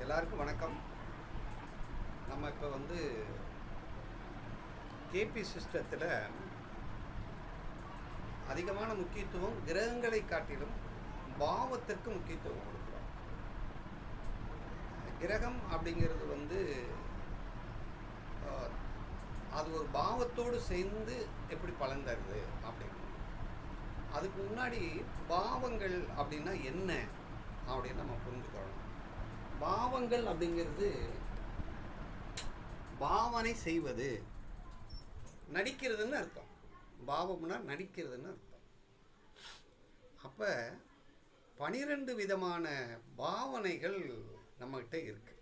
எல்லாருக்கும் வணக்கம். நம்ம இப்போ கேபி சிஸ்டத்தில் அதிகமான முக்கியத்துவம் கிரகங்களை காட்டிலும் பாவத்திற்கு முக்கியத்துவம் கொடுக்குறோம். கிரகம் அப்படிங்கிறது அது ஒரு பாவத்தோடு சேர்ந்து எப்படி பலன் தருது அப்படின்னு. அதுக்கு முன்னாடி பாவங்கள் அப்படின்னா என்ன அப்படின்னு நம்ம புரிஞ்சுக்கணும். பாவங்கள் அப்படிங்கிறது பாவனை செய்வது, நடிக்கிறதுன்னு அர்த்தம். பாவம்னா நடிக்கிறதுன்னு அர்த்தம். அப்போ 12 விதமான பாவனைகள் நம்மகிட்ட இருக்கு.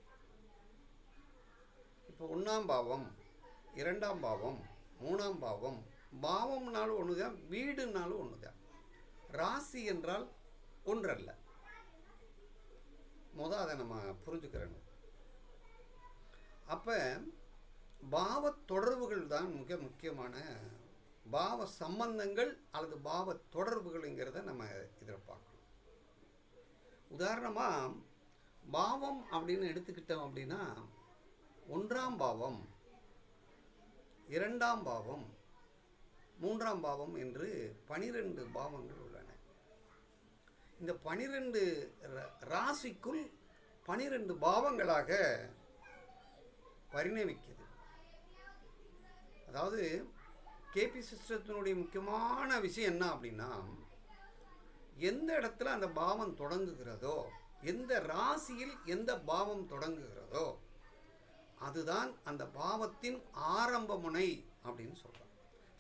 இப்போ 1ஆம் பாவம், 2ஆம் பாவம், 3ஆம் பாவம். பாவம்னாலும் ஒன்று தான், வீடுனாலும் ஒன்று தான். ராசி என்றால் ஒன்றல்ல. அதை நம்ம புரிஞ்சுக்கிறணும். அப்போ பாவ தொடர்புகள் தான் மிக முக்கியமான பாவ சம்பந்தங்கள் அல்லது பாவ தொடர்புகள்ங்கிறத நம்ம இதில் பார்க்கணும். உதாரணமாக பாவம் அப்படின்னு எடுத்துக்கிட்டோம் அப்படின்னா 1ஆம் பாவம், 2ஆம் பாவம், 3ஆம் பாவம் என்று 12 பாவங்கள் உள்ளன. இந்த 12 ராசிக்குள் 12 பாவங்களாக பரிணமிக்குது. அதாவது கேபி சிஸ்டத்தினுடைய முக்கியமான விஷயம் என்ன அப்படின்னா, எந்த இடத்துல அந்த பாவம் தொடங்குகிறதோ, எந்த ராசியில் எந்த பாவம் தொடங்குகிறதோ அதுதான் அந்த பாவத்தின் ஆரம்ப முனை அப்படின்னு சொல்கிறோம்.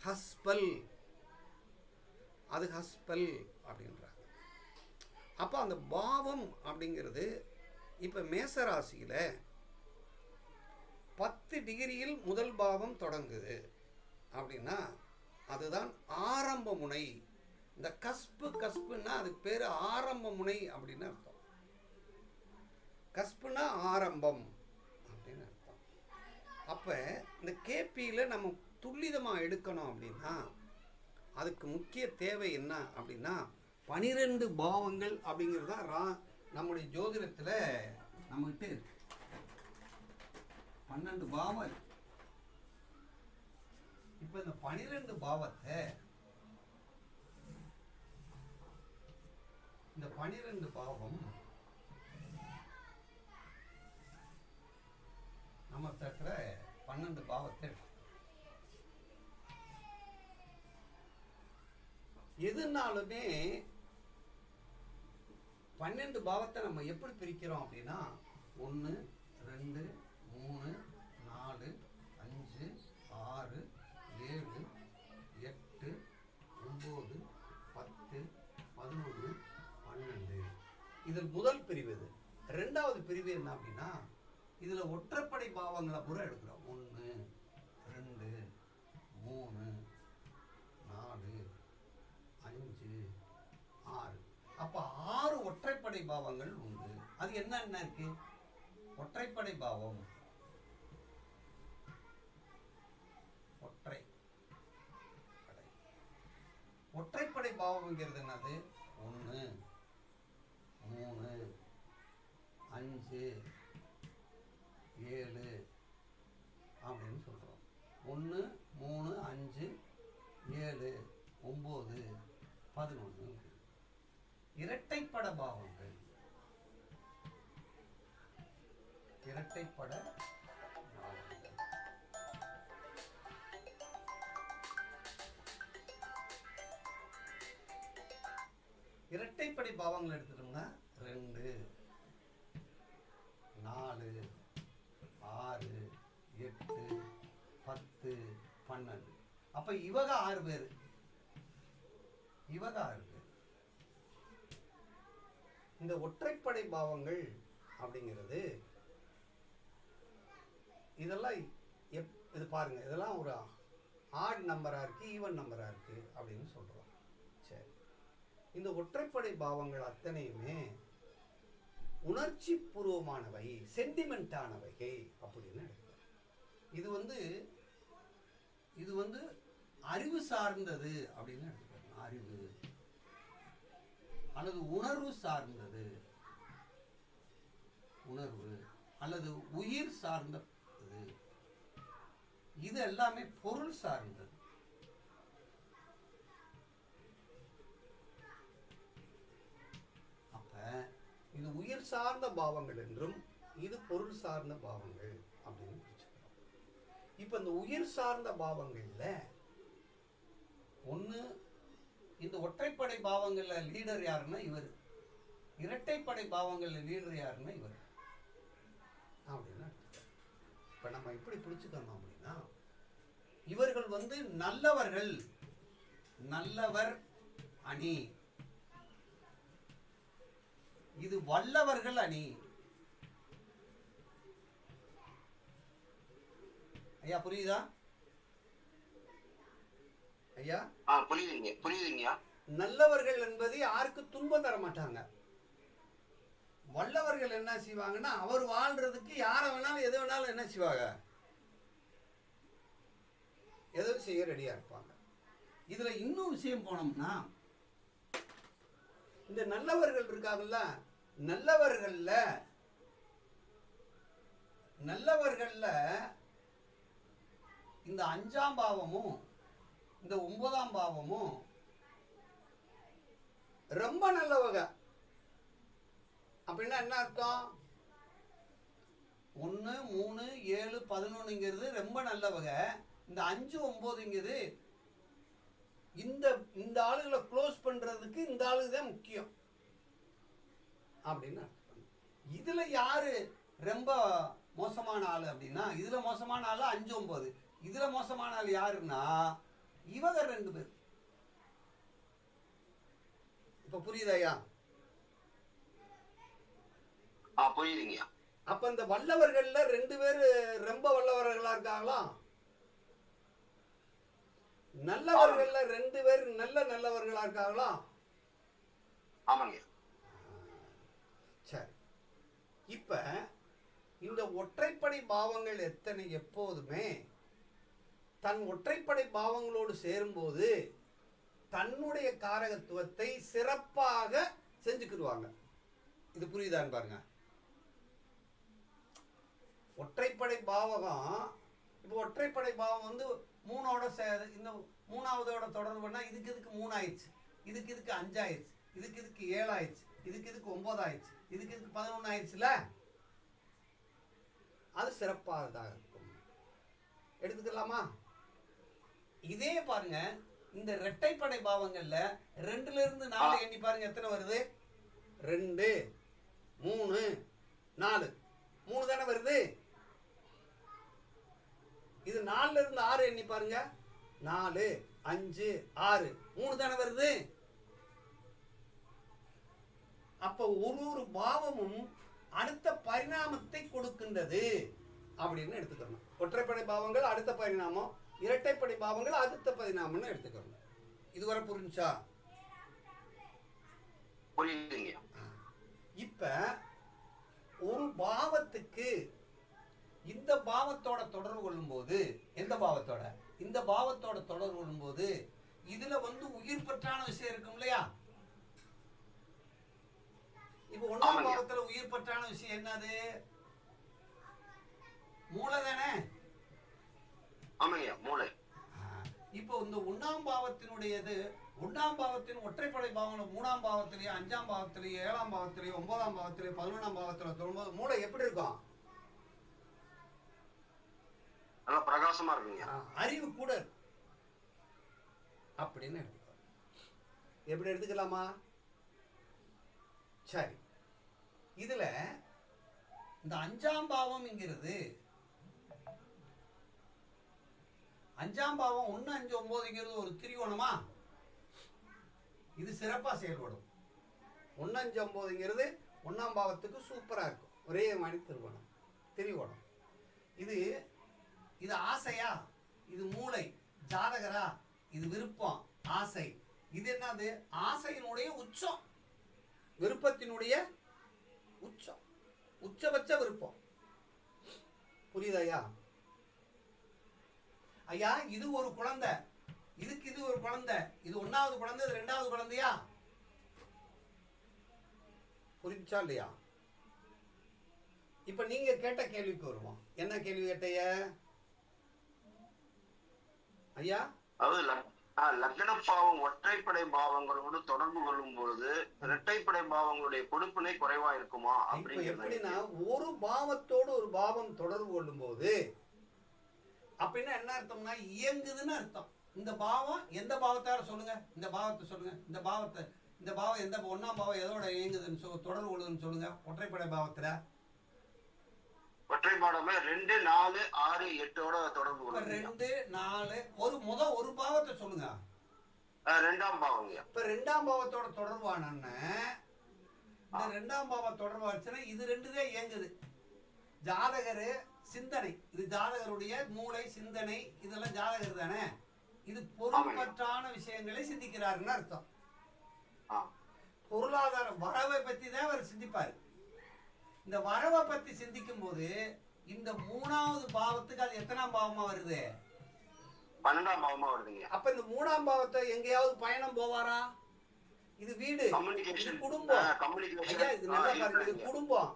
ஹஸ்பல், அது ஹஸ்பல் அப்படின்றாங்க. அப்போ அந்த பாவம் அப்படிங்கிறது இப்போ மேசராசியில் 10 டிகிரியில் முதல் பாவம் தொடங்குது அப்படின்னா அதுதான் ஆரம்ப முனை. இந்த கஸ்புன்னா அதுக்கு பேர் ஆரம்ப முனை அப்படின்னு அர்த்தம். கஸ்புனா ஆரம்பம் அப்படின்னு அர்த்தம். அப்போ இந்த கேபியில் நம்ம துல்லிதமாக எடுக்கணும் அப்படின்னா அதுக்கு முக்கிய தேவை என்ன அப்படின்னா 12 பாவங்கள் அப்படிங்கிறது தான் நம்முடைய ஜோதிடத்தில் நம்மகிட்ட இருக்கு. 12 பாவம் இருக்கு. இப்போ இந்த 12 பாவத்தை, இந்த 12 பாவம் நம்ம தட்டுற 12 பாவத்தை எதுனாலுமே 12 பாவத்தை நம்ம எப்படி பிரிக்கிறோம் அப்படின்னா 1, 2, 3, 4, 5, 6, 7, 8, 9, 10, 11, 12. இதில் முதல் பிரிவு இது. 2வது பிரிவு என்ன அப்படின்னா இதில் ஒற்றைப்படை பாவங்களை பூரா எடுக்கிறோம். 1, 2, 3, 4, 5, 6. அப்போ 6 ஒற்றைப்படை பாவங்கள் உண்டு. அது என்ன இருக்கு? ஒற்றைப்படை பாவம், ஒற்றைப்படை பாவம்ங்கிறது என்னது? 1, 3, 5, 7 அப்படின்னு சொல்கிறோம். 1, 3, 5, 7, 9, 11. இரட்டைப்பட பாவங்கள், இரட்டைப்பட பாவங்கள். இரட்டைப்படை பாவங்கள் எடுத்துட்டோம்னா 2, 4, 6, 8, 10, 12. அப்ப இவக 6 பேர், இவக 6 பேர். இந்த ஒற்றைப்படை பாவங்கள் அப்படிங்கிறது இதெல்லாம் இது பாருங்க, இதெல்லாம் ஒரு ஆட் நம்பராக இருக்கு, ஈவன் நம்பராக இருக்கு அப்படின்னு சொல்றோம். சரி, இந்த ஒற்றைப்படை பாவங்கள் அத்தனையுமே உணர்ச்சி பூர்வமானவை, சென்டிமெண்டானவை அப்படின்னு எடுக்கிறோம். இது அறிவு சார்ந்தது அப்படின்னு எடுத்துக்கிறோம். அறிவு அல்லது உணர்வு சார்ந்தது, உணர்வு அல்லது உயிர் சார்ந்த இது எல்லாமே பொருள் சார்ந்தது. அப்ப இது உயிர் சார்ந்த பாவங்கள் என்றும் இது பொருள் சார்ந்த பாவங்கள் அப்படின்னு பிரிச்சுக்கிறோம். இப்ப இந்த உயிர் சார்ந்த பாவங்கள்ல ஒண்ணு இந்த ஒற்றைப்படை பாவங்கள்ல லீடர் யாருன்னா இவர், இரட்டைப்படை பாவங்கள்ல லீடர் யாருன்னா இவர் அப்படின்னு. இப்ப நம்ம எப்படி பிடிச்சுக்கணும் அப்படின்னா, இவர்கள் நல்லவர்கள், நல்லவர் அணி, இது வல்லவர்கள் அணி. ஐயா புரியுதா? ஐயா புரியுதுங்க. நல்லவர்கள் என்பது யாருக்கு துன்பம் தர மாட்டாங்க. வல்லவர்கள் என்ன செய்வாங்கன்னா, அவர் வாழ்றதுக்கு யாரை வேணாலும் எது வேணாலும் என்ன செய்வாங்க, எதுவும் செய்ய ரெடியா இருப்பாங்க. இதுல இன்னும் விஷயம் போனோம்னா, இந்த நல்லவர்கள் இருக்காங்கல்ல, நல்லவர்கள்ல இந்த 5ஆம் பாவமும் இந்த 9ஆம் பாவமும் ரொம்ப நல்லவங்க. அப்படின்னா என்ன அர்த்தம்? 1, 3, 7, 11ங்கிறது ரொம்ப நல்லவங்க. இந்த 5, 9ங்கிறது இந்த ஆளுகளை க்ளோஸ் பண்றதுக்கு இந்த ஆளுங்க தான் முக்கியம் அப்படின்னு அர்த்தம். இதுல யாரு ரொம்ப மோசமான ஆளு அப்படின்னா, இதுல மோசமான ஆளு 5, 9. இதுல மோசமான ஆள் யாருன்னா இவங்க 2 பேர். இப்ப புரியுதாயா? புரியுதுங்க. அப்ப இந்த வல்லவர்கள்ல 2 பேர் ரொம்ப வல்லவர்களா இருக்காங்களா? நல்லவர்கள்ல 2 பேர் நல்லவர்களா இருக்காங்களா? ஆமாங்க. சரி, இப்ப இந்த ஒற்றைப்படை பாவங்கள் எப்போதுமே தன் ஒற்றைப்படை பாவங்களோடு சேரும்போது தன்னுடைய காரகத்துவத்தை சிறப்பாக செஞ்சுக்கிடுவாங்க. இது புரியுதான்னு பாருங்க. ஒற்றைப்படை பாவகம், இப்போ ஒற்றைப்படை பாவம் 3ஓட இந்த 3ஆவதோட தொடர்பு பண்ணா இதுக்கு 3 ஆயிடுச்சு, இதுக்கு 5 ஆயிடுச்சு, இதுக்கு 7 ஆயிடுச்சு, இதுக்கு 9 ஆயிடுச்சு, இதுக்கு 11 ஆயிடுச்சுல. அது சிறப்பானதாக இருக்கும். எடுத்துக்கலாமா? இதே பாருங்க, இந்த இரட்டைப்படை பாவங்கள்ல 2ல இருந்து 4 எண்ணி பாருங்க, எத்தனை வருது? 2, 3, 4. 3 தானே வருது. இது 4ல இருந்து 6 எண்ணி பாருங்க, 4, 5, 6. 3 தானே வருது. அப்ப ஒரு பாவமும் அடுத்த பரிணாமத்தை கொடுக்கின்றது அப்படின்னு எடுத்துக்கணும். ஒற்றைப்படை பாவங்கள் அடுத்த பரிணாமம், இரட்டைப்படை பாவங்கள் அடுத்த பரிணாமம்னு எடுத்துக்கணும். இதுவரை புரிஞ்சா? இப்ப ஒரு பாவத்துக்கு இந்த பாவத்தோட தொடர்பு கொள்ளும் போது, எந்த பாவத்தோட? இந்த பாவத்தோட தொடர்பு கொள்ளும் போது இதுல உயிர் பற்றான விஷயம் இருக்கும் இல்லையா? இப்ப 1ஆம் பாவத்துல உயிர் பற்றான விஷயம் என்னது? மூளை தானே. மூளை. இப்போ இந்த 1ஆம் பாவத்தினுடையது, 1ஆம் பாவத்தின் ஒற்றைப்படை பாவங்கள் 3ஆம் பாவத்திலேயே, 5ஆம் பாவத்திலேயே, 7ஆம் பாவத்திலேயே, 9ஆம் பாவத்திலேயே, 11ஆம் பாவத்தில் தொடும்போது மூளை எப்படி இருக்கும்? நல்லா பிரகாசமா இருக்குங்க. அறிவு கூட அப்படின்னு எடுத்துக்கலாம். எப்படி எடுத்துக்கலாமா? சரி, இதுல இந்த 5ஆம் பாவம்ங்கிறது, 5ஆம் பாவம் 1, 5, 9ங்கிறது ஒரு திரிகோணமா? இது சிறப்பா செயல்படும். 1, 5, 9ங்கிறது 1ஆம் பாவத்துக்கு சூப்பரா இருக்கும். ஒரே மாதிரி திரிகோணம். இது ஆசையா? இது மூளை. ஜாதகரா? இது விருப்பம், ஆசை. இது என்னது? ஆசையினுடைய உச்சம், விருப்பத்தினுடைய உச்சம், உச்சபட்ச விருப்பம். புரியுதாயா? ஐயா, இது ஒரு குழந்தை, இது ஒரு குழந்தை, இது 1ஆவது குழந்தை, இது 2ஆவது குழந்தையா? புரிஞ்சா இல்லையா? இப்ப நீங்க கேட்ட கேள்விக்கு வருவோம். என்ன கேள்வி கேட்டைய ஐயா? அதாவது லக்ன பாவம் ஒற்றைப்படை பாவங்களோடு தொடர்பு கொள்ளும் பொழுது இரட்டைப்படை பாவங்களுடைய கொடுப்பினை குறைவா இருக்குமா இப்ப அப்படிங்கிறது எப்படின்னா, ஒரு பாவத்தோடு ஒரு பாவம் தொடர்பு கொள்ளும் போது அப்படின்னா என்ன அர்த்தம்னா, இயங்குதுன்னு அர்த்தம். இந்த பாவம் எந்த பாவத்தார சொல்லுங்க, இந்த பாவத்தை சொல்லுங்க, இந்த பாவம் எந்த ஒன்னாம் பாவம் எதோட இயங்குதுன்னு தொடர்பு கொள்ளுதுன்னு சொல்லுங்க. ஒற்றைப்படை பாவத்துல ஒற்றைப்பாடமே 2, 4, 6, 8ஓட தொடர்பு கொள்ளும். 2, 4 ஒரு பாவத்தை சொல்லுங்க. ரெண்டாம் பாவங்க. இப்ப ரெண்டாம் பாவத்தோட தொடர்பான இந்த ரெண்டாம் பாவம் தொடர்பாச்சுன்னா இது ரெண்டு தான் இயங்குது. ஜாதகரு சிந்தனை, இது ஜாதகருடைய மூளை சிந்தனை, இதெல்லாம் ஜாதகர் தானே. இது பொருள்பற்றான விஷயங்களை சிந்திக்கிறாருன்னு அர்த்தம். பொருளாதார வரவை பத்தி தான் அவர் சிந்திப்பாரு. இந்த வரவை பத்தி சிந்திக்கும் போது இந்த மூணாவது பாவத்துக்கு அது எத்தனாம் பாவமா வருது? 12ஆம் பாவமா வருதுங்க. அப்ப இந்த மூணாம் பாவத்தை எங்கேயாவது பயணம் போவாரா? இது வீடு, இது குடும்பம். ஐயா இது நல்லா பாருங்க, இது குடும்பம்.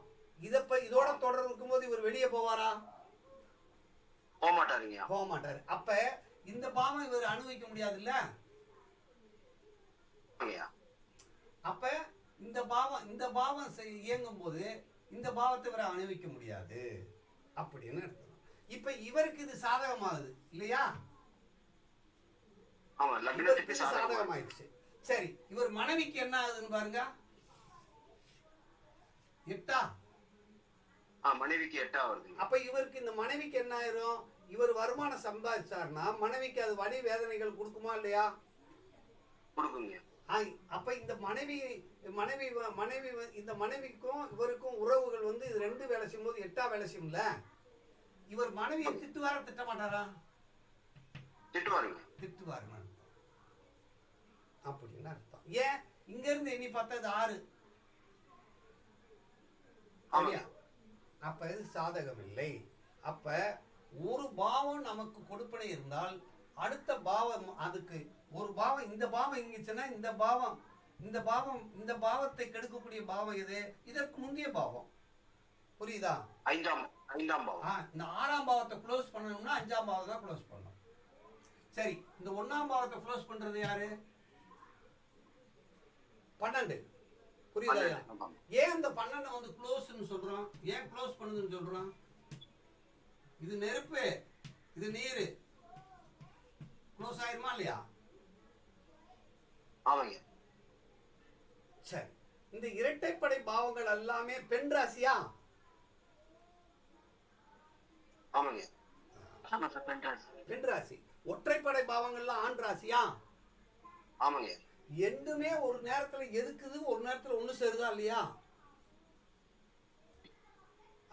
இதோட தொடர்பு இருக்கும்போது இவர் வெளியே போவாரா? போக மாட்டாருங்க. போக மாட்டாரு. அப்ப இந்த பாவம் இவர் அனுபவிக்க முடியாது இல்ல. அப்ப இந்த பாவம் இயங்கும் போது இந்த பாவத்தை இவரை அனுபவிக்க முடியாது அப்படின்னு அர்த்தம். இப்ப இவருக்கு இது சாதகமாகுது இல்லையா? சாதகமாயிடுச்சு. சரி, இவர் மனைவிக்கு என்ன ஆகுதுன்னு பாருங்க. 8. மனைவிக்கு 8 வருது. அப்ப இவருக்கு இந்த மனைவிக்கு என்ன ஆயிரும்? இவர் வருமானம் சம்பாதிச்சார்னா மனைவிக்கு அது வலி வேதனைகள் கொடுக்குமா இல்லையா? கொடுக்குங்க. அப்ப இந்த மனைவி இந்த மனைவிக்கும் இவருக்கும் உறவுகள் வந்து இது 2 வேலை செய்யும் போது 8 வேலை செய்யும்ல. இவர் மனைவியை திட்டுவாரா திட்ட மாட்டாரா? திட்டுவாருன்னு அப்படின்னு அர்த்தம். ஏன் இங்க இருந்து எண்ணி பார்த்தா இது 6. அப்ப இது சாதகம் இல்லை. அப்ப ஒரு பாவம் நமக்கு கொடுப்பனை இருந்தால் அடுத்த பாவம் அதுக்கு ஒரு பாவம், இந்த பாவம் இங்குச்சுன்னா இந்த பாவத்தை கெடுக்கக்கூடிய பாவம் எது? இதற்கு முந்தைய பாவம். புரியுதா? 5ஆம் பாவம். இந்த 6ஆம் பாவத்தை க்ளோஸ் பண்ணணும்னா 5ஆம் பாவத்தை தான் க்ளோஸ் பண்ணணும். சரி, இந்த 1ஆம் பாவத்தை க்ளோஸ் பண்றது யாரு? 12. புரியுதா? ஏன் இந்த 12 வந்து க்ளோஸ்ன்னு சொல்றோம்? ஏன் க்ளோஸ் பண்ணுதுன்னு சொல்றோம்? இது நெருப்பு, இது நீர். க்ளோஸ் ஆயிருமா இல்லையா? ஆமாங்க. சரி, இந்த இரட்டைப்படை பாவங்கள் எல்லாமே பெண் ராசியா? ஆமாங்க. பெண் ராசி. ஒற்றைப்படை பாவங்கள்லாம் ஆண் ராசியா? ஆமாங்க. ரெண்டுமே ஒரு நேரத்துல எதுக்குது, ஒரு நேரத்துல ஒண்ணு சேருதா இல்லையா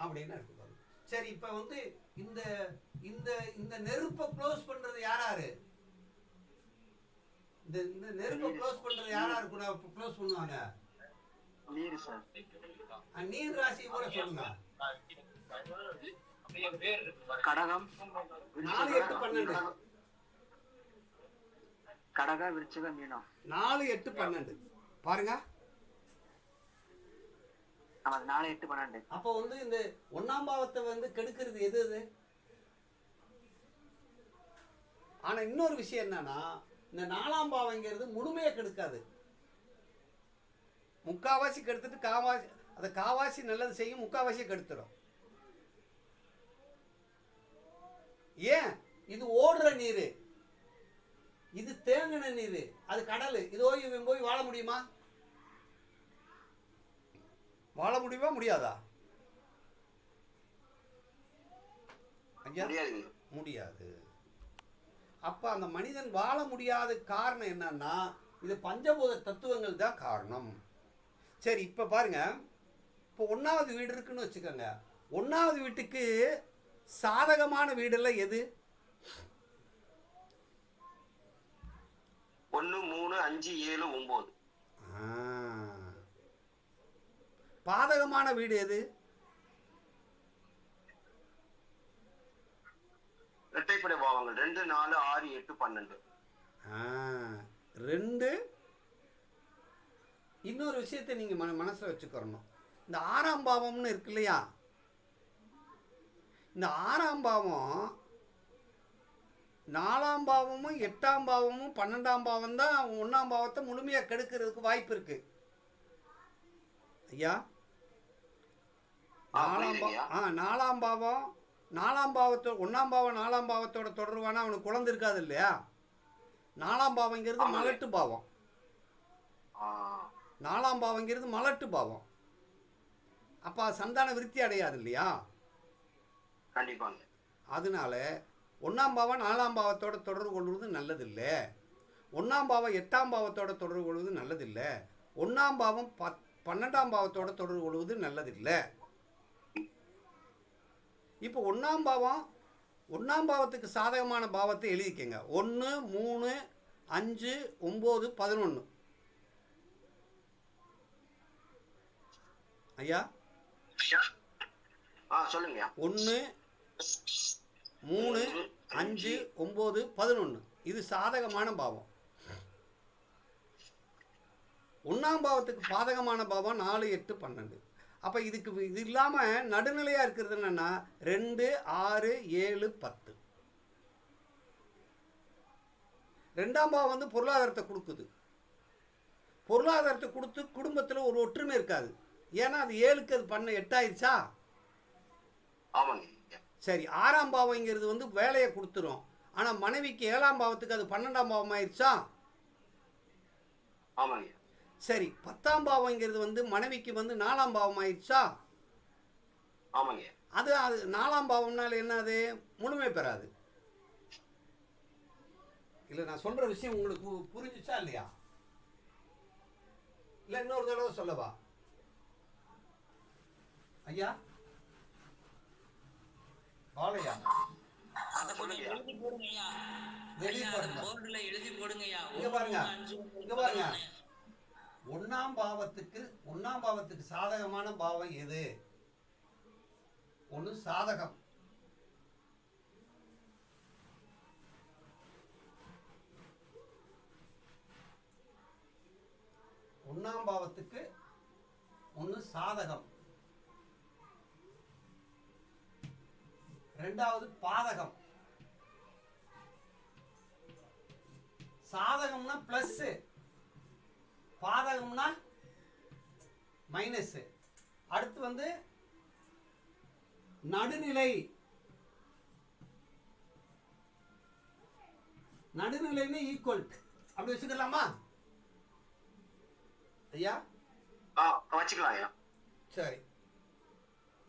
அப்படின்னு இருக்கு. சரி, இப்ப வந்து இந்த இந்த இந்த நெருப்பை க்ளோஸ் பண்றது யாராரு? இந்த நெருப்பை க்ளோஸ் பண்றது யாராரு கூட க்ளோஸ் பண்ணுவாங்க? நீர் சார். நீர் ராசி கூட சொல்லுங்க. கடகம். 4, 8, 12. கடக, விருச்சிகம், மீனம். 4, 8, 12 பாருங்க. 4, 8, 12. அப்ப வந்து இந்த 1ஆம் பாவத்தை வந்து கெடுக்கிறது எது? ஆனா இன்னொரு விஷயம் என்னன்னா, இந்த 4ஆம் பாவங்கிறது முழுமையா கெடுக்காது. முக்காவாசி கெடுத்துட்டு காவாசி நல்லது செய்யும், முக்காவாசி கெடுத்துடும். ஏன்? இது ஓடுற நீர், இது தேங்கின நீர், அது கடல். இதோ இவன் போய் வாழ முடியுமா? வாழ முடியுமா முடியாதா? முடியாது. அப்ப அந்த மனிதன் வாழ முடியாத காரணம் என்னன்னா, இது பஞ்சபூத தத்துவங்கள் தான் காரணம். சரி, இப்ப பாருங்க. இப்போ 1வது வீடு இருக்குன்னு வச்சுக்கோங்க. 1வது வீட்டுக்கு சாதகமான வீடுல எது? 1, 3, 5, 7, 9. பாதகமான வீடு எது? இரட்டைப்படை பாவங்கள் 2, 4, 6, 8, 12. 2. இன்னொரு விஷயத்தை நீங்க மனசுல வச்சுக்கணும். இந்த 6ஆம் பாவம்னு இருக்கு இல்லையா? இந்த 6ஆம் பாவம் 4ஆம் பாவமும் 8ஆம் பாவமும் 12ஆம் பாவம் தான் 1ஆம் பாவத்தை முழுமையாக கெடுக்கிறதுக்கு வாய்ப்பு இருக்கு ஐயா. 4ஆம் பாவம் 4ஆம் பாவத்தோட 1ஆம் பாவம் 4ஆம் பாவத்தோட தொடர்பான அவனுக்கு குழந்தை இருக்காது இல்லையா. 4ஆம் பாவங்கிறது மலட்டு பாவம். 4ஆம் பாவங்கிறது மலட்டு பாவம். அப்போ சந்தான விருத்தி அடையாது இல்லையா. கண்டிப்பாங்க. அதனால 1ஆம் பாவம் 4ஆம் பாவத்தோட தொடர்பு கொள்வது நல்லதில்லை. 1ஆம் பாவம் 8ஆம் பாவத்தோட தொடர்பு கொள்வது நல்லதில்லை. 1ஆம் பாவம் 12ஆம் பாவத்தோட தொடர்பு கொள்வது நல்லதில்லை. இப்போ 1ஆம் பாவம் 1ஆம் பாவத்துக்கு சாதகமான பாவத்தை எழுதிக்கங்க. 1 3 5 9 11 ஐயா. சொல்லுங்க. 1 3 5 9 11 இது சாதகமான பாவம். 1ஆம் பாவத்துக்கு பாதகமான பாவம் 4 8 12. அப்போ இது இல்லாமல் நடுநிலையாக இருக்கிறது என்னென்னா 2 6 7 10. 2ஆம் பாவம் வந்து பொருளாதாரத்தை கொடுக்குது. பொருளாதாரத்தை கொடுத்து குடும்பத்தில் ஒரு ஒற்றுமை இருக்காது. ஏன்னா அது 7க்கு அது 8 ஆயிடுச்சா. சரி, 6ஆம் பாவங்கிறது வந்து வேலையை கொடுத்துரும். ஆனால் மனைவிக்கு 7ஆம் பாவத்துக்கு அது 12ஆம் பாவம் ஆயிடுச்சா. சரி, 10ஆம் பாவங்கிறது வந்து மனைவிக்கு வந்து 4ஆம் பாவம் ஆயிடுச்சா. அது 4ஆம் பாவம்னால என்ன, அது முழுமை பெறாது. இல்லை, நான் சொல்ற விஷயம் உங்களுக்கு புரிஞ்சுச்சா இல்லையா? இல்லை இன்னொரு தடவை சொல்லவா ஐயா? பாலையா எழுதி போடுங்கய்யா. எழுதி போடுங்கய்யா. இங்க பாருங்க 1ஆம் பாவத்துக்கு சாதகமான பாவம் எது? 1 சாதகம். ஒன்னாம் பாவத்துக்கு 1 சாதகம். 2வது பாதகம். சாதகம்னா பிளஸ், பாதகம்னா மைனஸ். அடுத்து வந்து நடுநிலை. நடுநிலைன்னு ஈக்குவல் அப்படி வச்சுக்கலாமா ஐயா? வச்சுக்கலாம். சரி,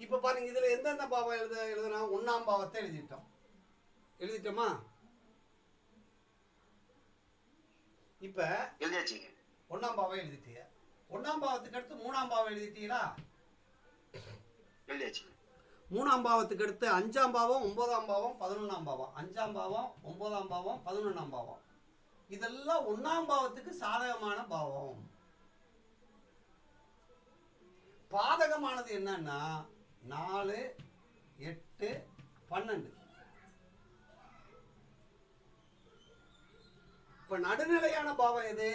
இப்ப பாருங்க, இதுல எந்தெந்த பாவம் எழுதுனா 1ஆம் பாவத்தை எழுதிட்டோமா? இப்ப எழுதியாச்சுங்க. 1ஆம் பாவம் எழுதிட்டீங்க. 1ஆம் பாவத்துக்கு அடுத்து 3ஆம் பாவம் எழுதிட்டீங்களா? எழுதியாச்சு. 3ஆம் பாவத்துக்கு அடுத்து 5ஆம் பாவம் 9ஆம் பாவம் 11ஆம் பாவம். 5ஆம் பாவம் 9ஆம் பாவம் 11ஆம் பாவம் இதெல்லாம் 1ஆம் பாவத்துக்கு சாதகமான பாவம். பாதகமானது என்னன்னா 4 8 12. இப்ப நடுநிலையான பாவம் எது?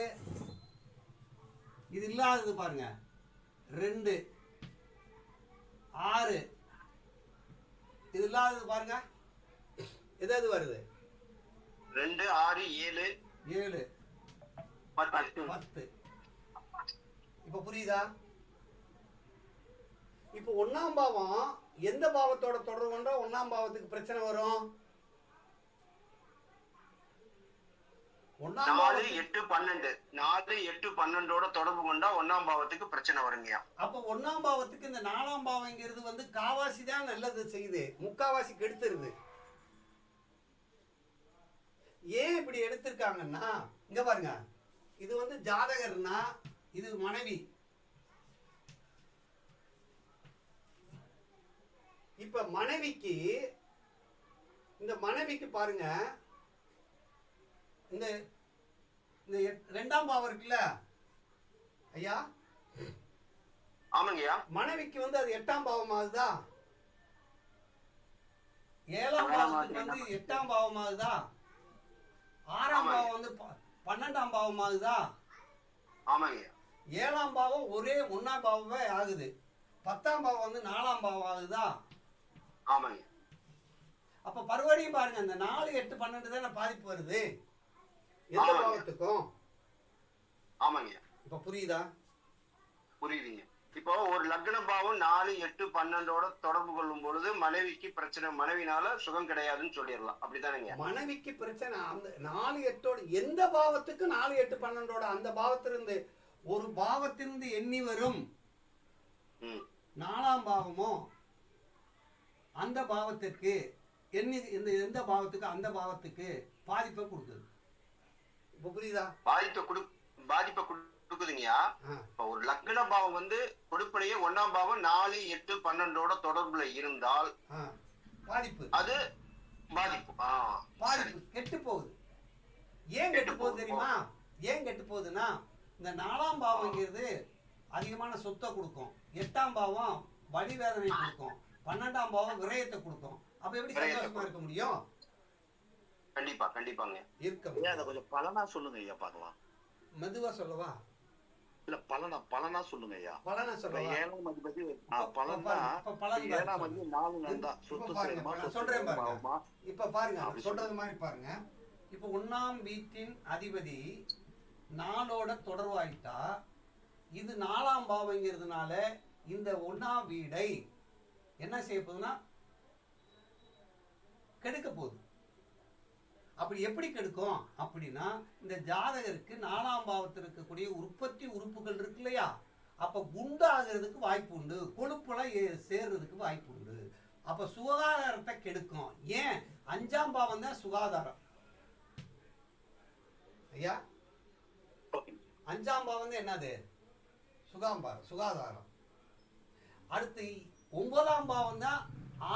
இது இல்லாதது பாருங்க. 2 6 இது இல்லாதது பாருங்க. எதாவது வருது? 2 6 7 7 10. இப்ப புரியுதா? இப்ப 1ஆம் பாவம் எந்த பாவத்தோட தொடர்பு கொண்டா 1ஆம் பாவத்துக்கு பிரச்சனை வரும்? 4 8 12 தொடர்பு கொண்டா 1ஆம் பாவத்துக்கு பிரச்சனை வருங்கயா. அப்ப 1ஆம் பாவத்துக்கு இந்த 4ஆம் பாவங்கிறது வந்து காவாசி தான் நல்லது செய்யுது, முக்காவாசி கெடுத்துருது. ஏன் இப்படி எடுத்திருக்காங்கன்னா, இங்க பாருங்க, இது வந்து ஜாதகர்னா இது மனைவி. இப்ப மனைவிக்கு இந்த மனைவிக்கு பாருங்க, இந்த 2ஆம் பாவம் இருக்குல்ல ஐயா? ஆமாங்கய்யா. மனைவிக்கு வந்து அது 8ஆம் பாவம் ஆகுதா? 7ஆம் பாவத்துக்கு வந்து 8ஆம் பாவம் ஆகுதா? 6ஆம் பாவம் வந்து 12ஆம் பாவம் ஆகுதா? ஆமாங்கய்யா. 7ஆம் பாவம் ஒரே 1ஆம் பாவமே ஆகுது. 10ஆம் பாவம் வந்து 4ஆம் பாவம் ஆகுதா? ஆமாங்க. அப்ப பருவடியும் பாருங்க, இந்த 4 8 12 தானே பாதிப்பு வருது எந்த ஆமாங்க. பாவத்துக்கும். ஆமாங்க, இப்ப புரியுதா? புரியுதுங்க. இப்போ ஒரு லக்ன பாவம் 4 8 12ஓட தொடர்பு கொள்ளும் பொழுது மனைவிக்கு பிரச்சனை, மனைவினால சுகம் கிடையாதுன்னு சொல்லிடலாம், அப்படித்தானேங்க? மனைவிக்கு பிரச்சனை அந்த 4 8ஓட எந்த பாவத்துக்கு 4 8 12ஓட அந்த பாவத்திலிருந்து ஒரு பாவத்திலிருந்து எண்ணி வரும் ம் 4ஆம் பாவமோ அந்த பாவத்திற்கு எண்ணி இந்த எந்த பாவத்துக்கு அந்த பாவத்துக்கு பாதிப்பை கொடுக்குது. இப்ப புரியுதா? பாதிப்பை கொடுக்குதுங்கய்யா. ஆ, இப்போ ஒரு லக்ன பாவம் வந்து கொடுப்பனையே 1ஆம் பாவம் 4 8 12ஓட தொடர்புல இருந்தால் ஆ, பாதிப்பு அது பாதிப்பு. பாதிப்பு கெட்டு போகுது. ஏன் கெட்டு போகுது தெரியுமா? ஏன் கெட்டு போகுதுன்னா, இந்த 4ஆம் பாவங்கிறது அதிகமான சொத்தை கொடுக்கும், 8ஆம் பாவம் வலி வேதனை கொடுக்கும், 12ஆம் பாவம் விரயத்தை கொடுக்கும். அப்ப எப்படி சந்தோஷமா இருக்க முடியும்? கண்டிப்பா கண்டிப்பாங்க. இருக்க ஐயா முடியாது. அதை கொஞ்சம் பலனா சொல்லுங்க ஐயா பார்க்கலாம். மெதுவா சொல்லவா? இல்ல பலனா சொல்லுங்க ஐயா. பலனை இப்ப சொல்லவா? 7ஆம் அதிபதி இப்ப பலன்னா இப்ப பலன் 7ஆம் அதிபதி 4 நந்தா இப்ப சொத்து பாருங்க, சேருமா, நான் சொத்து சொல்றேன் பாருங்க. பாவமா? இப்ப பாருங்க, அப்படி சொல்றது மாதிரி பாருங்க. இப்ப 1ஆம் வீட்டின் அதிபதி 4ஓட தொடர்பாயிட்டா, இது 4ஆம் பாவங்கிறதுனால இந்த 1ஆம் வீடை என்ன செய்ய போகுதுன்னா கெடுக்க போகுது. அப்படி எப்படி கெடுக்கும் அப்படின்னா, இந்த ஜாதகருக்கு 4ஆம் பாவத்தில் இருக்கக்கூடிய உற்பத்தி உறுப்புகள் இருக்கு இல்லையா, அப்ப குண்டாகிறதுக்கு வாய்ப்பு உண்டு, கொழுப்புலாம் சேர்றதுக்கு வாய்ப்பு உண்டு. அப்ப சுகாதாரத்தை கெடுக்கும். ஏன்? 5ஆம் பாவம் தான் சுகாதாரம் ஐயா. 5ஆம் பாவம் தான் என்னது? சுகாதாரம். அடுத்து 9ஆம் பாவம் தான்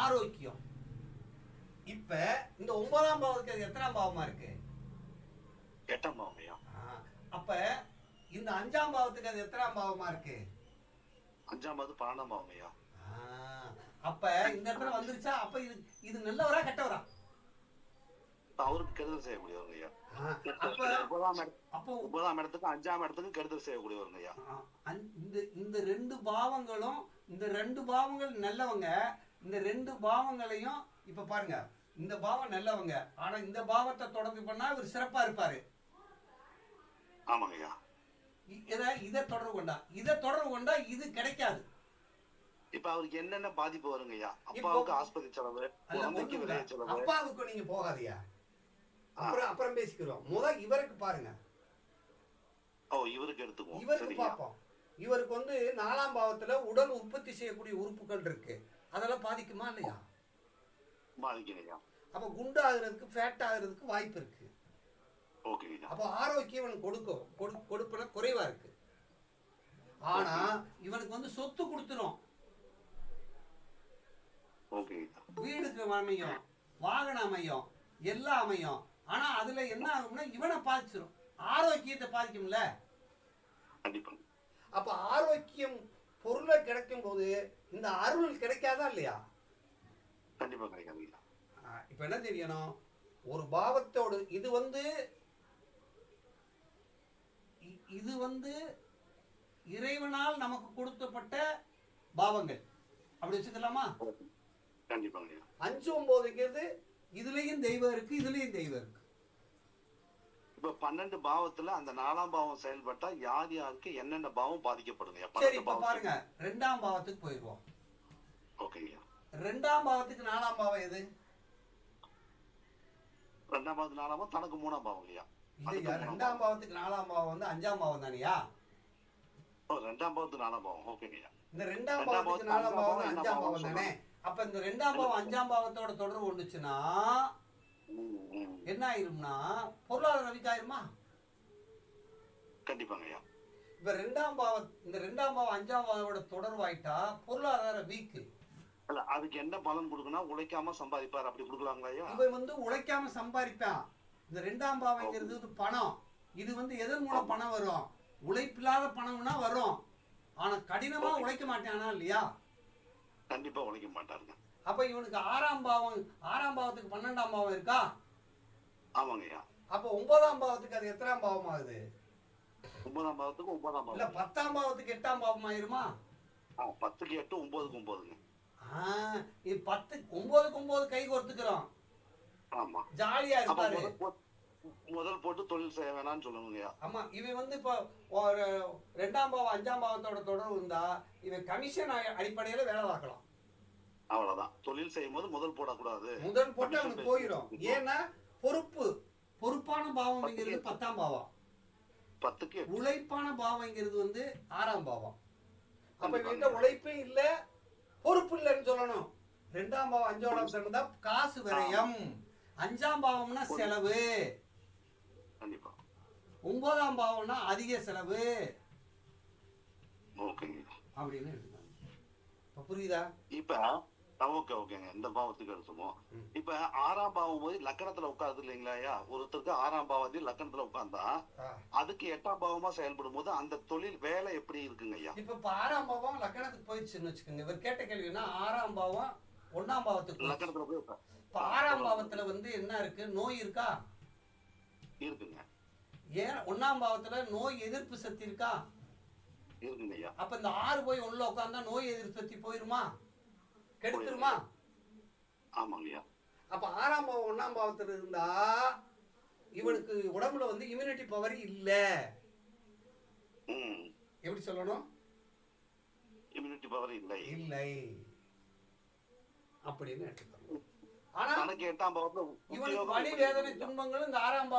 ஆரோக்கியம். இப்ப இந்த 9ஆம் பாவத்துக்கு அது எத்தனாம் பாவமா இருக்கு? 8ஆம் பாவம் ஐயா. அப்ப இந்த 5ஆம் பாவத்துக்கு அது எத்தனாம் பாவமா இருக்கு? 5ஆம் பாவம் 12ஆம் பாவம் ஐயா. அப்ப இந்த இடத்துல வந்துருச்சா? அப்ப இது நல்லவரா கெட்டவரா? அவருக்கு கெடுதல் செய்யக்கூடியவங்க ஐயா. அப்ப 9ஆம் இடத்துக்கு 5ஆம் இடத்துக்கு கெடுதல் செய்யக்கூடியவங்க ஐயா. இந்த 2 பாவங்களும், இந்த 2 பாவங்கள் நல்லவங்க. இந்த 2 பாவங்களையும் இப்ப பாருங்க, இந்த பாவம் நல்லவங்க, ஆனா இந்த பாவத்தை தொடர்பு பண்ணா இவர் சிறப்பா இருப்பாரு. ஆமாங்க ஐயா. இதை தொடர்பு கொண்டா இது கிடைக்காது. இப்ப அவருக்கு என்னென்ன பாதிப்பு வருங்க ஐயா? அப்பாவுக்கு ஆஸ்பத்திரி செலவு, குழந்தைக்கு விளைய செலவு. அப்பாவுக்கு நீங்க போகாதியா, அப்புறம் பேசிக்கிறோம். இவருக்கு பாருங்க. இவருக்கு எடுத்துக்குவோம். இவருக்கு பார்ப்போம். இவருக்கு வந்து 4ஆம் பாவத்துல உடல் உற்பத்தி செய்யக்கூடிய உறுப்புகள் இருக்கு, அதெல்லாம் பாதிக்குமா இல்லையா? பாதிக்கலையா? அப்ப குண்டு ஆகுறதுக்கு, ஃபேட் ஆகுறதுக்கு வாய்ப்பு இருக்கு. ஓகே. அப்ப ஆரோக்கியம் இவனுக்கு கொடுப்பன குறைவா இருக்கு. ஆனா இவனுக்கு வந்து சொத்து கொடுத்துரும். ஓகே. வீடுக்கு அமையும், வாகனம் அமையும், எல்லாம் அமையும். ஆனா அதுல என்ன ஆகும்னா இவனை பாதிச்சிடும், ஆரோக்கியத்தை பாதிக்கும்ல. கண்டிப்பா. அப்ப ஆரோக்கியம் பொருளை கிடைக்கும் போது இந்த அருள் கிடைக்காதா இல்லையா? கண்டிப்பா கிடைக்காது. இப்ப என்ன தெரியணும், ஒரு பாவத்தோடு இது வந்து இறைவனால் நமக்கு கொடுக்கப்பட்ட பாவங்கள், அப்படி வச்சுக்கலாமா? கண்டிப்பா. 5 9ங்கிறது இதுலயும் தெய்வம் இருக்கு, இதுலயும் தெய்வம் இருக்கு. இப்ப 12 பாவத்துல அந்த 4ஆம் பாவம் செயல்பட்டா யார் யாருக்கு என்னென்ன பாவம் பாதிக்கப்படுங்க? சரி, இப்ப பாருங்க, 2ஆம் பாவத்துக்கு போயிடுவோம். ஓகேங்க. 2ஆம் பாவத்துக்கு 4ஆம் பாவம் எது? 2ஆம் பாவத்துக்கு 4ஆம் பாவம் தனக்கு 3ஆம் பாவம் இல்லையா? இல்லையா, 2ஆம் பாவத்துக்கு 4ஆம் பாவம் வந்து 5ஆம் பாவம் தானியா? 2ஆம் பாவத்துக்கு 4ஆம் பாவம். ஓகேங்க. இந்த 2ஆம் பாவத்துக்கு 4ஆம் பாவம் 5ஆம் பாவம் தானே? அப்ப இந்த 2ஆம் பாவம் 5ஆம் பாவத்தோட தொடர்பு கொண்டுச்சுன்னா என்ன ஆயிரும்னா பொருளாதார வீக் ஆயிருமா? கண்டிப்பாங்க ஐயா. இப்ப இந்த 2ஆம் பாவம் 5ஆம் பாவோட தொடர்பாயிட்டா பொருளாதார வீக்கு. இல்ல, அதுக்கு என்ன பலன் கொடுக்கணும்? உழைக்காம சம்பாதிப்பார், அப்படி கொடுக்கலாங்களா ஐயா? இவன் வந்து உழைக்காம சம்பாதிப்பான். இந்த 2ஆம் பாவங்கிறது பணம். இது வந்து எதன் மூலம் பணம் வரும்? உழைப்பில்லாத பணம்னா வரும். ஆனா கடினமா உழைக்க மாட்டானா இல்லையா? கண்டிப்பா உழைக்க மாட்டாருங்க. அப்ப இவனுக்கு 6ஆம் பாவத்துக்கு 12ஆம் பாவம் இருக்கா? ஆமாங்க ஐயா. அப்ப 9ஆம் பாவத்துக்கு அது எத்தனாம் பாவம் ஆகுது? 9ஆம் பாவத்துக்கு 9ஆம் இல்ல பாவம். 10ஆம் பாவத்துக்கு 8ஆம் பாவம் ஆயிருமா? 10க்கு 8 9க்கு 9ங்க. இது 10 9க்கு 9 கை கோர்த்துக்கிறோம். ஆமா. ஜாலியா அப்ப இருப்பாரு. முதல் போட்டு தொழில் செய்ய வேணாம்னு சொல்லுங்கய்யா. ஆமா, இவன் வந்து இப்போ ஒரு 2ஆம் பாவம் 5ஆம் பாவத்தோட தொடர்பு இருந்தா இவன் கமிஷன் அடிப்படையில வேலை பார்க்கலாம். அவ்வளவுதான். தொழில் செய்யும் போது முதல் போடக்கூடாது. முதல் போட்டு அவனுக்கு போயிடும். ஏன்னா பொறுப்பான பாவம்ங்கிறது 10ஆம் பாவம், 10க்கு 8. உழைப்பான பாவம்ங்கிறது வந்து 6ஆம் பாவம். அப்ப இவன்கிட்ட உழைப்பே இல்ல, பொறுப்பு இல்லைன்னு சொல்லணும். 2ஆம் பாவம் 5ஓட இருந்தா காசு விரயம், 5ஆம் பாவம்னா செலவு, கண்டிப்பா 9ஆம் பாவம்னா அதிக செலவு ஓகேங்க அப்படின்னு எடுத்துக்காங்க. இப்ப புரியுதா? இப்ப ஓகேங்க. இந்த பாவத்துக்கு எடுத்துப்போம். இப்ப 6ஆம் பாவம் போய் லக்கணத்துல உட்காருது இல்லைங்களா? ஒருத்தருக்கு 6ஆம் பாவத்தி லக்கணத்துல உட்கார்ந்தா அதுக்கு 8ஆம் பாவமா செயல்படும் போது அந்த தொழில் வேலை எப்படி இருக்குங்க ஐயா? இப்ப 6ஆம் பாவம் லக்கணத்துக்கு போயிடுச்சுன்னு வச்சுக்கோங்க. இவர் கேட்ட கேள்வினா 6ஆம் பாவம் 1ஆம் பாவத்துக்கு லக்கணத்துல போய் இப்ப 6ஆம் பாவத்துல வந்து என்ன இருக்கு? நோய் இருக்கா? இருக்குங்க. ஏன் 1ஆம் பாவத்துல நோய் எதிர்ப்பு சக்தி இருக்கா? இருக்குங்க ஐயா. அப்ப இந்த 6 போய் உள்ள உட்கார்ந்தா நோய் எதிர்ப்பு சக்தி போயிருமா? கெடுத்துருமா? ஆமாங்க ஐயா. அப்ப 6ஆம் பாவம் 1ஆம் பாவத்துல இருந்தா இவனுக்கு உடம்புல வந்து இம்யூனிட்டி பவர் இல்ல. எப்படி சொல்லணும்? இம்யூனிட்டி பவர் இல்லை அப்படின்னு எடுத்துக்கணும். ஆனா தனக்கு 8ஆம் பாவத்துல இவனுக்கு வலி வேதனை துன்பங்களும் இந்த 6ஆம்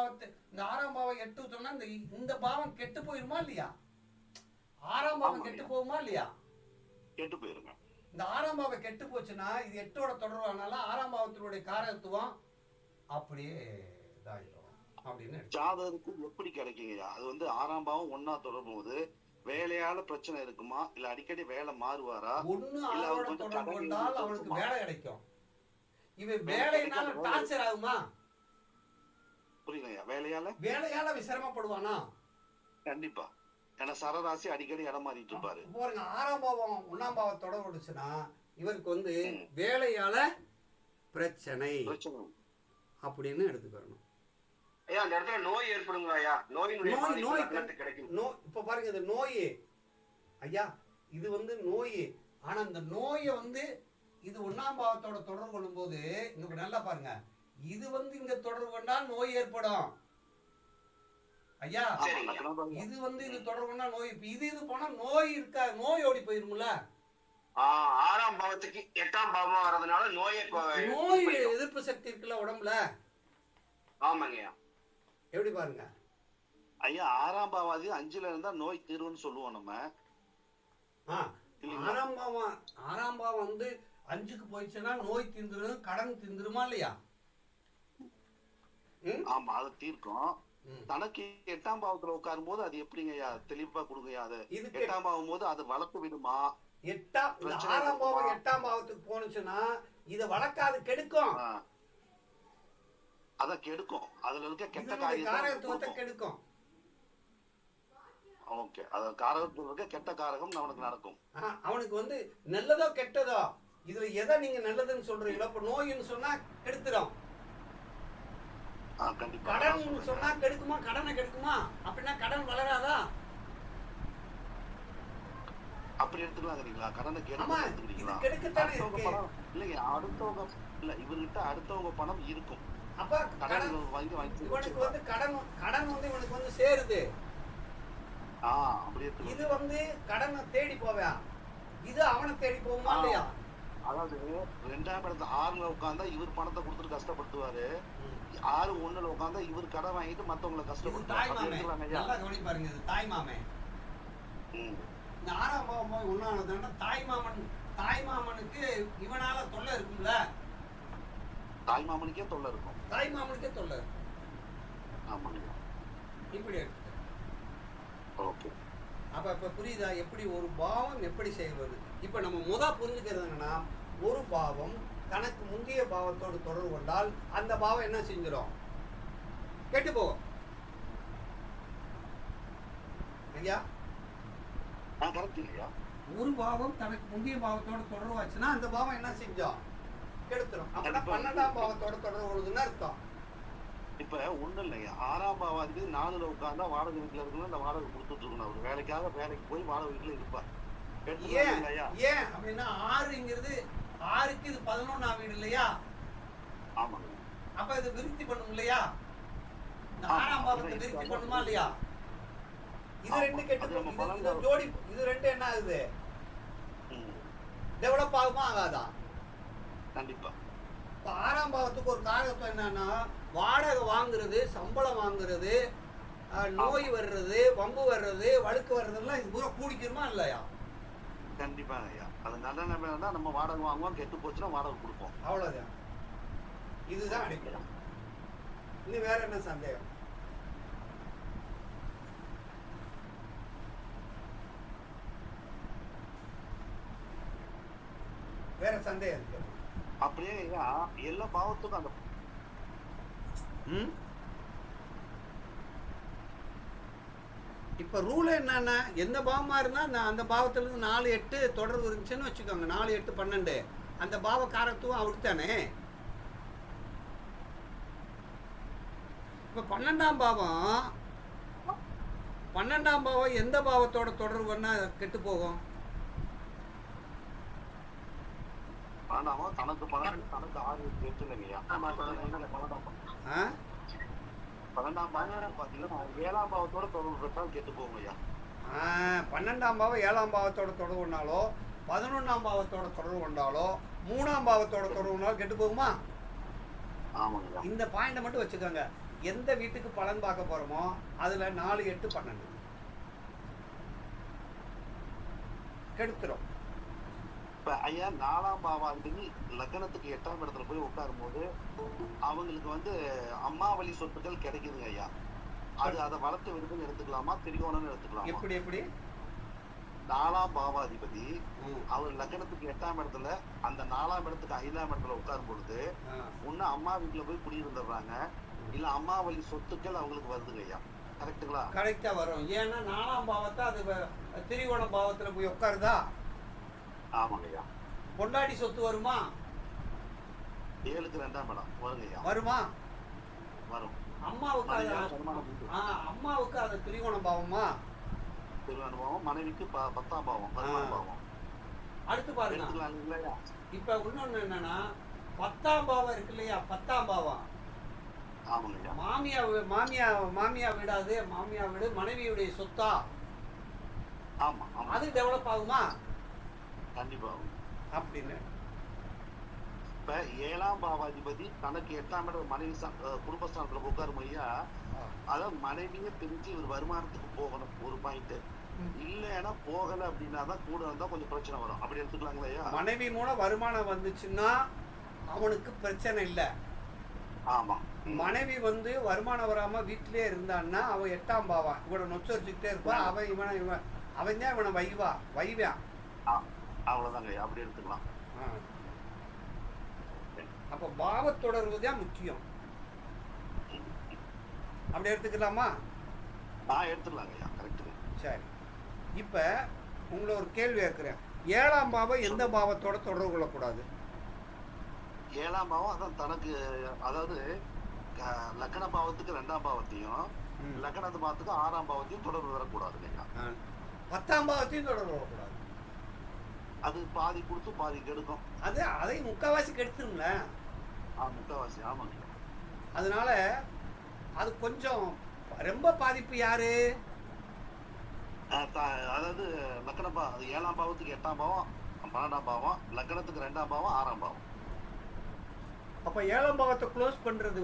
பாவம் 8 சொன்னா இந்த பாவம் கெட்டு போயிருமா இல்லையா? 6ஆம் பாவம் கெட்டு போகுமா இல்லையா? கெட்டு போயிருங்க. இந்த 6ஆம் பாவம் கெட்டு போச்சுன்னா இது 8ஓட தொடர்பானால 6ஆம் பாவத்தினுடைய காரகத்துவம் அப்படியே இதாயிடும் அப்படின்னு. ஜாதகருக்கு எப்படி கிடைக்குங்கய்யா? அது வந்து 6ஆம் பாவம் 1ஆ தொடரும் போது வேலையால பிரச்சனை இருக்குமா, இல்ல அடிக்கடி வேலை மாறுவாரா? 1 6ஓட தொடர்பு கொண்டால் அவனுக்கு வேலை கிடைக்கும். இவன் வேலையினால டார்ச்சர் ஆகுமா? புரியுங்கய்யா. வேலையால சிரமப்படுவானா? கண்டிப்பா. ஏன்னா சரராசி அடிக்கடி இடம் மாறிட்டு இருப்பாரு. பாருங்க, 6ஆம் பாவம் 1ஆம் பாவம் தொடர்புடுச்சுன்னா இவருக்கு வந்து வேலையால பிரச்சனை அப்படின்னு எடுத்துக்கணும். ஐயா அந்த இடத்துல நோய் ஏற்படுங்களா ஐயா? நோய் கிடைக்கும். இப்ப பாருங்க, இந்த நோய் ஐயா இது வந்து நோய். ஆனா இந்த நோயை வந்து இது 1ஆம் பாவத்தோட தொடர்பு கொள்ளும் போது இங்க நல்லா பாருங்க, இது வந்து இங்க தொடர்பு கொண்டால் நோய் ஏற்படும் ஐயா. இது வந்து இது தொடர்பு கொண்டா நோய், இது போனா நோய் இருக்கா? நோய் ஓடி போயிரும்ல. 6ஆம் பாவத்துக்கு 8ஆம் பாவமா வர்றதுனால நோய் எதிர்ப்பு சக்தி இருக்குல்ல உடம்புல. ஆமாங்க ஐயா. எப்படி பாருங்க ஐயா, 6ஆம் பாவாதி 5ல இருந்தா நோய் தீரும்னு சொல்லுவோம் நம்ம. 6ஆம் பாவம் வந்து 5க்கு போயிடுச்சுன்னா நோய் தீந்துரும், கடன் தீந்துருமா இல்லையா? ஆமா, அது தீர்க்கும். தனக்கு 8ஆம் பாவத்துல உட்காரும் போது அது எப்படிங்க ஐயா? தெளிவா கொடுங்கய்யா. அது 8ஆம் பாவம் போது அது வளர்த்து விடுமா? 6ஆம் பாவம் 8ஆம் பாவத்துக்கு போனுச்சுன்னா இத வளர்க்காது, கெடுக்கும். அத கெடுக்கும். அதுல இருக்க கெட்ட காரகத்துவத்தை கெடுக்கும். ஓகே, அது காரகத்துல இருக்க கெட்ட காரகம் அவனுக்கு நடக்கும். அவனுக்கு வந்து நல்லதோ கெட்டதோ இதுல எதை நீங்க நல்லதுன்னு சொல்றீங்களோ, இப்ப நோயின்னு சொன்னா கெடுத்துரும். கடன் சொன்னா கெடுக்குமா? கடனை கெடுக்குமா? அப்படின்னா கடன் வளராதா? அப்படி எடுத்துக்கலாங்கிறீங்களா? கடனை கெடுக்கத்தானே இருக்கு. இல்லைங்க, அடுத்தவங்க இல்ல இவர்கிட்ட அடுத்தவங்க பணம் இருக்கும். அப்ப இவனுக்கு வந்து கடன் வந்து இவனுக்கு வந்து சேருது. இது வந்து கடனை தேடி போவா, இது அவனை தேடி போகுமா இல்லையா? அதாவது 2ஆம் இடத்துல 6ல உட்கார்ந்தா இவர் பணத்தை கொடுத்துட்டு கஷ்டப்படுத்துவாரு. 6 1ல உட்கார்ந்தா இவர் கடன் வாங்கிட்டு மத்தவங்களை கஷ்டப்படுத்துவாங்க. நல்லா கவனி பாருங்க, இது தாய் மாமே. இந்த 6ஆம் பாவம் போய் 1ஆனதுன்னா தாய் மாமனுக்கு இவனால தொல்லை இருக்கும்ல. தாய் மாமனுக்கே தொல்லை இருக்கும். ஆமாங்க. இப்படி இருக்கு. ஓகே. அப்ப இப்ப புரியுதா எப்படி ஒரு பாவம் எப்படி செயல்படுது? இப்ப நம்ம புரிஞ்சுக்கிறது என்னன்னா, ஒரு பாவம் தனக்கு முந்தைய பாவத்தோடு தொடர்பு கொண்டால் அந்த பாவம் என்ன செஞ்சிடும்? கெட்டு போகும் ஐயா. ஒரு பாவம் தனக்கு முந்தைய பாவத்தோட தொடர்பாச்சுன்னா அந்த பாவம் என்ன செஞ்சோம்? கெடுத்துரும். அப்ப 12ஆம் பாவத்தோட தொடர்பு கொள்ளுதுன்னு அர்த்தம். இப்ப ஒண்ணு இல்லையா, 6ஆம் பாவாதிக்கு 4ல உட்கார்ந்தா வாடகை வீட்டுல இருக்கணும், இந்த வாடகை கொடுத்துட்டு இருக்கணும். அவர் வேலைக்கு போய் வாடகை வீட்டுல இருப்பார். ஏன் அப்படின்னா 6ங்கிறது 6க்கு இது 11ஆம் வீடு இல்லையா? ஆமாங்க. அப்ப இது விருத்தி பண்ணும் இல்லையா? இந்த 6ஆம் பாவத்தை விருத்தி பண்ணுமா இல்லையா? இது ரெண்டு கெட்டு ஜோடி, இது ரெண்டு என்ன ஆகுது? டெவலப் ஆகுமா ஆகாதா? கண்டிப்பா. இப்போ 6ஆம் பாவத்துக்கு ஒரு காரகத்துவம் என்னன்னா, வாடகை வாங்குறது, சம்பளம் வாங்குறது, நோய் வர்றது, வம்பு வர்றது, வழுக்கு வர்றதுலாம் இது பூரா கூடிக்கிறோமா இல்லையா? கண்டிப்பா ஐயா. அது நல்ல நிலைமையில நம்ம வாடகை வாங்குவோம், கெட்டு போச்சுன்னா வாடகை கொடுப்போம். அவ்வளோதான். இதுதான் அடிப்படை. இன்னும் வேற என்ன சந்தேகம்? வேற சந்தேகம் இருக்கு? அப்படியே ஐயா எல்லா பாவத்துக்கும் அந்த இப்போ ரூல் என்னன்னா, எந்த பாவமாக இருந்தால் அந்த பாவத்திலேருந்து 4, 8 தொடர்பு இருந்துச்சுன்னு வச்சுக்கோங்க. 4, 8, 12 அந்த பாவ காரத்துவம் அவருக்கு தானே. இப்போ 12ஆம் பாவம் எந்த பாவத்தோட தொடர்புன்னா கெட்டு போகும்? தனக்கு 12 தனக்கு 6 இல்லைங்கய்யா. 12ஆம் பாவம் பார்த்தீங்கன்னா 7ஆம் பாவத்தோட தொடர்பு பெற்றால் கெட்டு போகும் ஐயா. 12ஆம் பாவம் 7ஆம் பாவத்தோட தொடர்பு கொண்டாலோ, 11ஆம் பாவத்தோட தொடர்பு கொண்டாலோ, 3ஆம் பாவத்தோட தொடர்பு கொண்டாலும் கெட்டு போகுமா? ஆமாங்கய்யா. இந்த பாயிண்டை மட்டும் வச்சுக்கோங்க. எந்த வீட்டுக்கு பலன் பார்க்க போறோமோ அதுல 4, 8, 12 கெடுத்துரும். இப்ப ஐயா 4ஆம் பாவாதிபதி லக்னத்துக்கு 8ஆம் இடத்துல போய் உட்காரும் போது அவங்களுக்கு வந்து அம்மா வழி சொத்துக்கள் கிடைக்குதுங்க ஐயா. அது அதை வளர்த்து விடுதுன்னு எடுத்துக்கலாமா, திரிகோணம்னு எடுத்துக்கலாமா? எப்படி 4ஆம் பாவாதிபதி அவர் லக்னத்துக்கு 8ஆம் இடத்துல அந்த 4ஆம் இடத்துக்கு 5ஆம் இடத்துல உட்காரும் பொழுது ஒண்ணு அம்மா வீட்டுல போய் குடியிருந்துடுறாங்க, இல்ல அம்மா வழி சொத்துக்கள் அவங்களுக்கு வருதுங்க ஐயா. கரெக்டுங்களா? கரெக்டா வரும். ஏன்னா 4ஆம் பாவத்தை அது திரிகோண பாவத்துல போய் உட்காருதா? ஆமாங்க ஐயா. பொண்டாட்டி சொத்து வருமா? 7க்கு 2ஆம் இடம் வருங்க ஐயா. வருமா? வரும். அம்மாவுக்கு அது திரிகோண பாவமா? திரிகோண பாவம். மனைவிக்கு 10ஆம் பாவம், வருமான பாவம். அடுத்து பாருங்க. இப்ப இன்னொன்னு என்னன்னா, 10ஆம் பாவம் இருக்கு இல்லையா? 10ஆம் பாவம் மாமியா வீடாது. மாமியா வீடு மனைவியுடைய சொத்தா? அது டெவலப் ஆகுமா? கண்டிப்பா. அப்படின்னு இப்ப 7ஆம் பாவாதிபதி தனக்கு 8ஆம் இடம் மனைவி குடும்பஸ்தானத்துல உட்காரும் ஐயா. அதாவது மனைவியை பிரிஞ்சு ஒரு வருமானத்துக்கு போகணும் ஒரு பாயிண்ட். இல்லைன்னா போகல அப்படின்னாதான் கூட இருந்தா கொஞ்சம் பிரச்சனை வரும். அப்படி எடுத்துக்கலாங்களா ஐயா? மனைவி மூலம் வருமானம் வந்துச்சுன்னா அவனுக்கு பிரச்சனை இல்லை. ஆமா. மனைவி வருமானம் வராம வீட்டிலே இருந்தான்னா அவன் 8ஆம் பாவம் இவனை நொச்சரிச்சுக்கிட்டே இருப்பான். அவன் தான் இவனை வைவான். அவ்வளவுதாங்க, அப்படி எடுத்துக்கலாம். அப்ப பாவ தொடர்பு தான் முக்கியம். அப்படி எடுத்துக்கலாமா? எடுத்துக்கலாங்க. கரெக்ட். சரி, இப்ப உங்களை ஒரு கேள்வி கேட்கிறேன். 7ஆம் பாவம் எந்த பாவத்தோட தொடர்பு கொள்ளக்கூடாது? 7ஆம் பாவம் அதான் தனக்கு, அதாவது லக்ன பாவத்துக்கு 2ஆம் பாவத்தையும் லக்னத்து பாவத்துக்கு 6ஆம் பாவத்தையும் தொடர்பு வரக்கூடாது இல்லையா? 10ஆம் பாவத்தையும் தொடர்பு வரக்கூடாது. அது பாதி கொடுத்து பாதி கெடுக்கும். அதை முக்காவாசி கெடுத்துருங்கள. முக்காவாசி. ஆமாங்க. அதனால அது கொஞ்சம் ரொம்ப பாதிப்பு யாரு? அதாவது லக்ன பாவம் 7ஆம் பாவத்துக்கு 8ஆம் பாவம் 12ஆம் பாவம், லக்னத்துக்கு 2ஆம் பாவம் 6ஆம் பாவம். அப்ப 7ஆம் பாவத்தை க்ளோஸ் பண்றது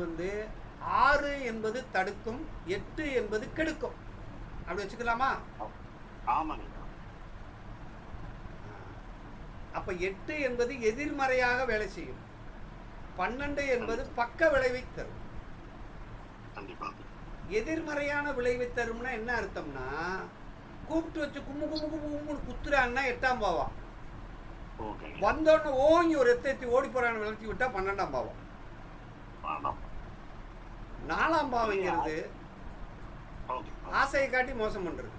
6 என்பது தடுக்கும், 8 என்பது கெடுக்கும். அப்படி வச்சுக்கலாமா? ஆமாங்க. அப்ப 8 என்பது எதிர்மறையாக வேலை செய்யும், 12 என்பது பக்க விளைவை தரும். எதிர்மறையான விளைவை தரும்னா என்ன அர்த்தம்னா, கூப்பிட்டு வச்சு கும்மு கும்மு கும்முன்னு குத்துறான்னா 8ஆம் பாவம், வந்தோடனே ஓங்கி ஒரு எத்தி ஓடி போறான்னு விளக்கி விட்டா 12ஆம் பாவம். 4ஆம் பாவங்கிறது ஆசையை காட்டி மோசம் பண்றது.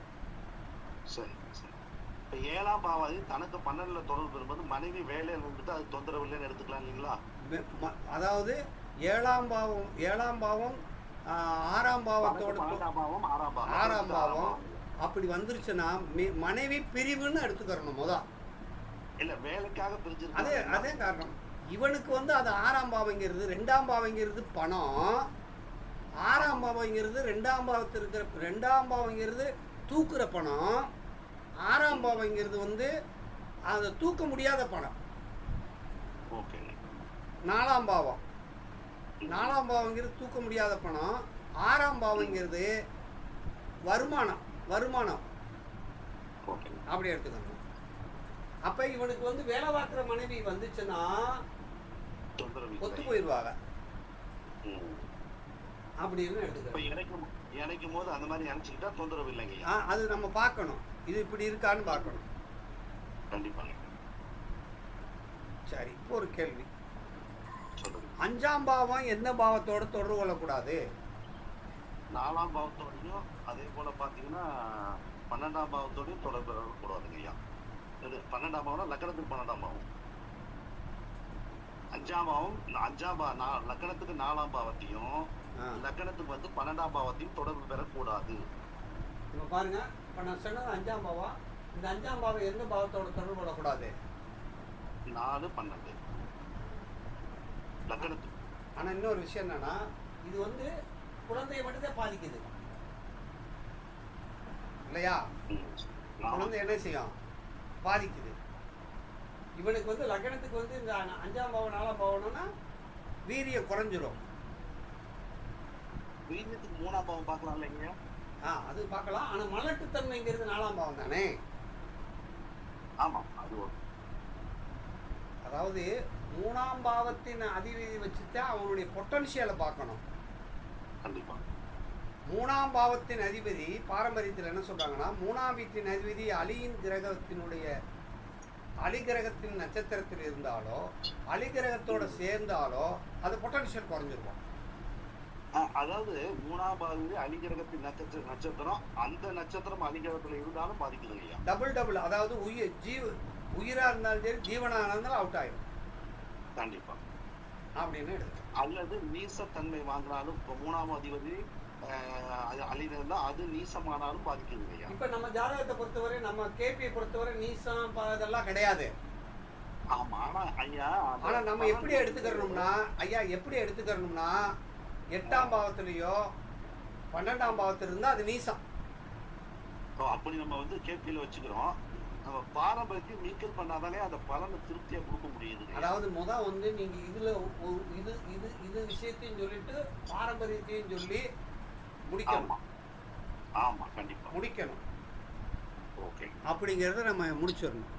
சரி. 7ஆம் பாவாதி தனக்கு 12ல தொடர்பு பெறும்போது மனைவி வேலையில இருந்துட்டு அது தொந்தரவு இல்லைன்னு எடுத்துக்கலாம் இல்லைங்களா? அதாவது 7ஆம் பாவம் 6ஆம் பாவத்தோட 6ஆம் பாவம் அப்படி வந்துருச்சுன்னா மனைவி பிரிவுன்னு எடுத்துக்கிறணும். முதல் இல்ல வேலைக்காக பிரிஞ்சிருக்கு. அதே காரணம். இவனுக்கு வந்து அது 6ஆம் பாவங்கிறது 2ஆம் பாவங்கிறது பணம், 6ஆம் பாவங்கிறது 2ஆம் பாவத்தில் இருக்கிற 2ஆம் பாவங்கிறது தூக்குற பணம், 6ஆம் பாவங்கிறது வந்து அதை தூக்க முடியாத பணம். ஓகேங்க. 4ஆம் பாவம் 4ஆம் பாவங்கிறது தூக்க முடியாத பணம், 6ஆம் பாவங்கிறது வருமானம் ஓகே. அப்படி எடுத்துக்கணும். அப்போ இவனுக்கு வந்து வேலை பார்க்குற மனைவி வந்துச்சுன்னா தொந்தரவு ஒத்து இல்லை. போயிடுவாங்க ம். அப்படின்னு இப்ப எடுத்துக்கணும். இணைக்கும் போது அந்த மாதிரி இணைச்சுக்கிட்டா தொந்தரவு இல்லைங்கய்யா. அது நம்ம பார்க்கணும், இது இப்படி இருக்கான்னு பார்க்கணும். கண்டிப்பாங்க. சரி, இப்போ ஒரு கேள்வி. சொல்லுங்க. 5ஆம் பாவம் எந்த பாவத்தோட தொடர்பு கொள்ளக்கூடாது? 4ஆம் பாவத்தோடையும் அதே போல பாத்தீங்கன்னா 12ஆம் பாவத்தோடையும் தொடர்பு கூடாதுங்கய்யா. இது 12ஆம் பாவம்னா லக்னத்துக்கு 12ஆம் பாவம். 5ஆம் பாவம் லக்னத்துக்கு 4ஆம் பாவத்தையும் லக்னத்துக்கு வந்து 12ஆம் பாவத்தையும் தொடர்பு பெறக்கூடாது. இப்போ பாருங்க, இப்போ நான் சொன்னது 5ஆம் பாவம். இந்த 5ஆம் பாவம் எந்த பாவத்தோட தொடர்பு கொள்ளக்கூடாது? 4, 12 லக்னத்துக்கு. ஆனால் இன்னொரு விஷயம் என்னன்னா, இது வந்து குழந்தையை மட்டும்தான் பாதிக்குது இல்லையா? குழந்தை என்ன செய்யும்? பாதிக்குது. இவனுக்கு வந்து லக்னத்துக்கு வந்து இந்த 5ஆம் பாவம் 4ஆம் பாவம்னா வீரியம் குறைஞ்சிரும். வீரியத்துக்கு 3ஆம் பாவம் பார்க்கலாம் இல்லைங்க? அது பார்க்கலாம். ஆனால் மலட்டுத்தன்மைங்கிறது 4ஆம் பாவம் தானே. ஆமாம், அது ஒரு அதாவது 3ஆம் பாவத்தின் அதிபதி வச்சுதான் அவனுடைய பொட்டன்ஷியலை பார்க்கணும். கண்டிப்பா. 3ஆம் பாவத்தின் அதிபதி பாரம்பரியத்தில் என்ன சொல்றாங்கன்னா, 3ஆம் வீட்டின் அதிபதி அலிகிரகத்தின் நட்சத்திரத்தில் இருந்தாலோ அலிகிரகத்தோட சேர்ந்தாலோ அது பொட்டன்ஷியல் குறைஞ்சிருக்கும். அதாவது 3ஆம் பாவம் அலிகிரகத்தின் நட்சத்திரம் அந்த நட்சத்திரம் அலிகிரகத்துல இருந்தாலும் பாதிக்குது இல்லையா? டபுள் அதாவது உயிரா இருந்தாலும் சரி ஜீவனா இருந்தாலும் அவுட் ஆயிடும். கண்டிப்பா. அப்படின்னு எடுத்து அல்லது நீசத்தன்மை வாங்கினாலும் இப்போ 3ஆம் அதிபதி அழிந்தா அது நீசமானாலும் பாதிக்குது இல்லையா? இப்ப நம்ம ஜாதகத்தை பொறுத்தவரை, நம்ம கேபியை பொறுத்தவரை நீசம் இதெல்லாம் கிடையாது. ஆமா. ஆனா நம்ம எப்படி எடுத்துக்கிறோம்னா 8ஆம் பாவத்திலேயோ 12ஆம் பாவத்தில் இருந்தா அது நீசம். அப்படி நம்ம வந்து கேபியில வச்சுக்கிறோம். நம்ம பாரம்பரியத்தை நீக்கல் பண்ணாதானே அந்த பலனை திருப்தியா கொடுக்க முடியுது. அதாவது வந்து நீங்க இது விஷயத்தையும் சொல்லிட்டு பாரம்பரியத்தையும் சொல்லி முடிக்கணும். ஆமா, கண்டிப்பா முடிக்கணும். ஓகே. அப்படிங்கறத நம்ம முடிச்சிடணும்.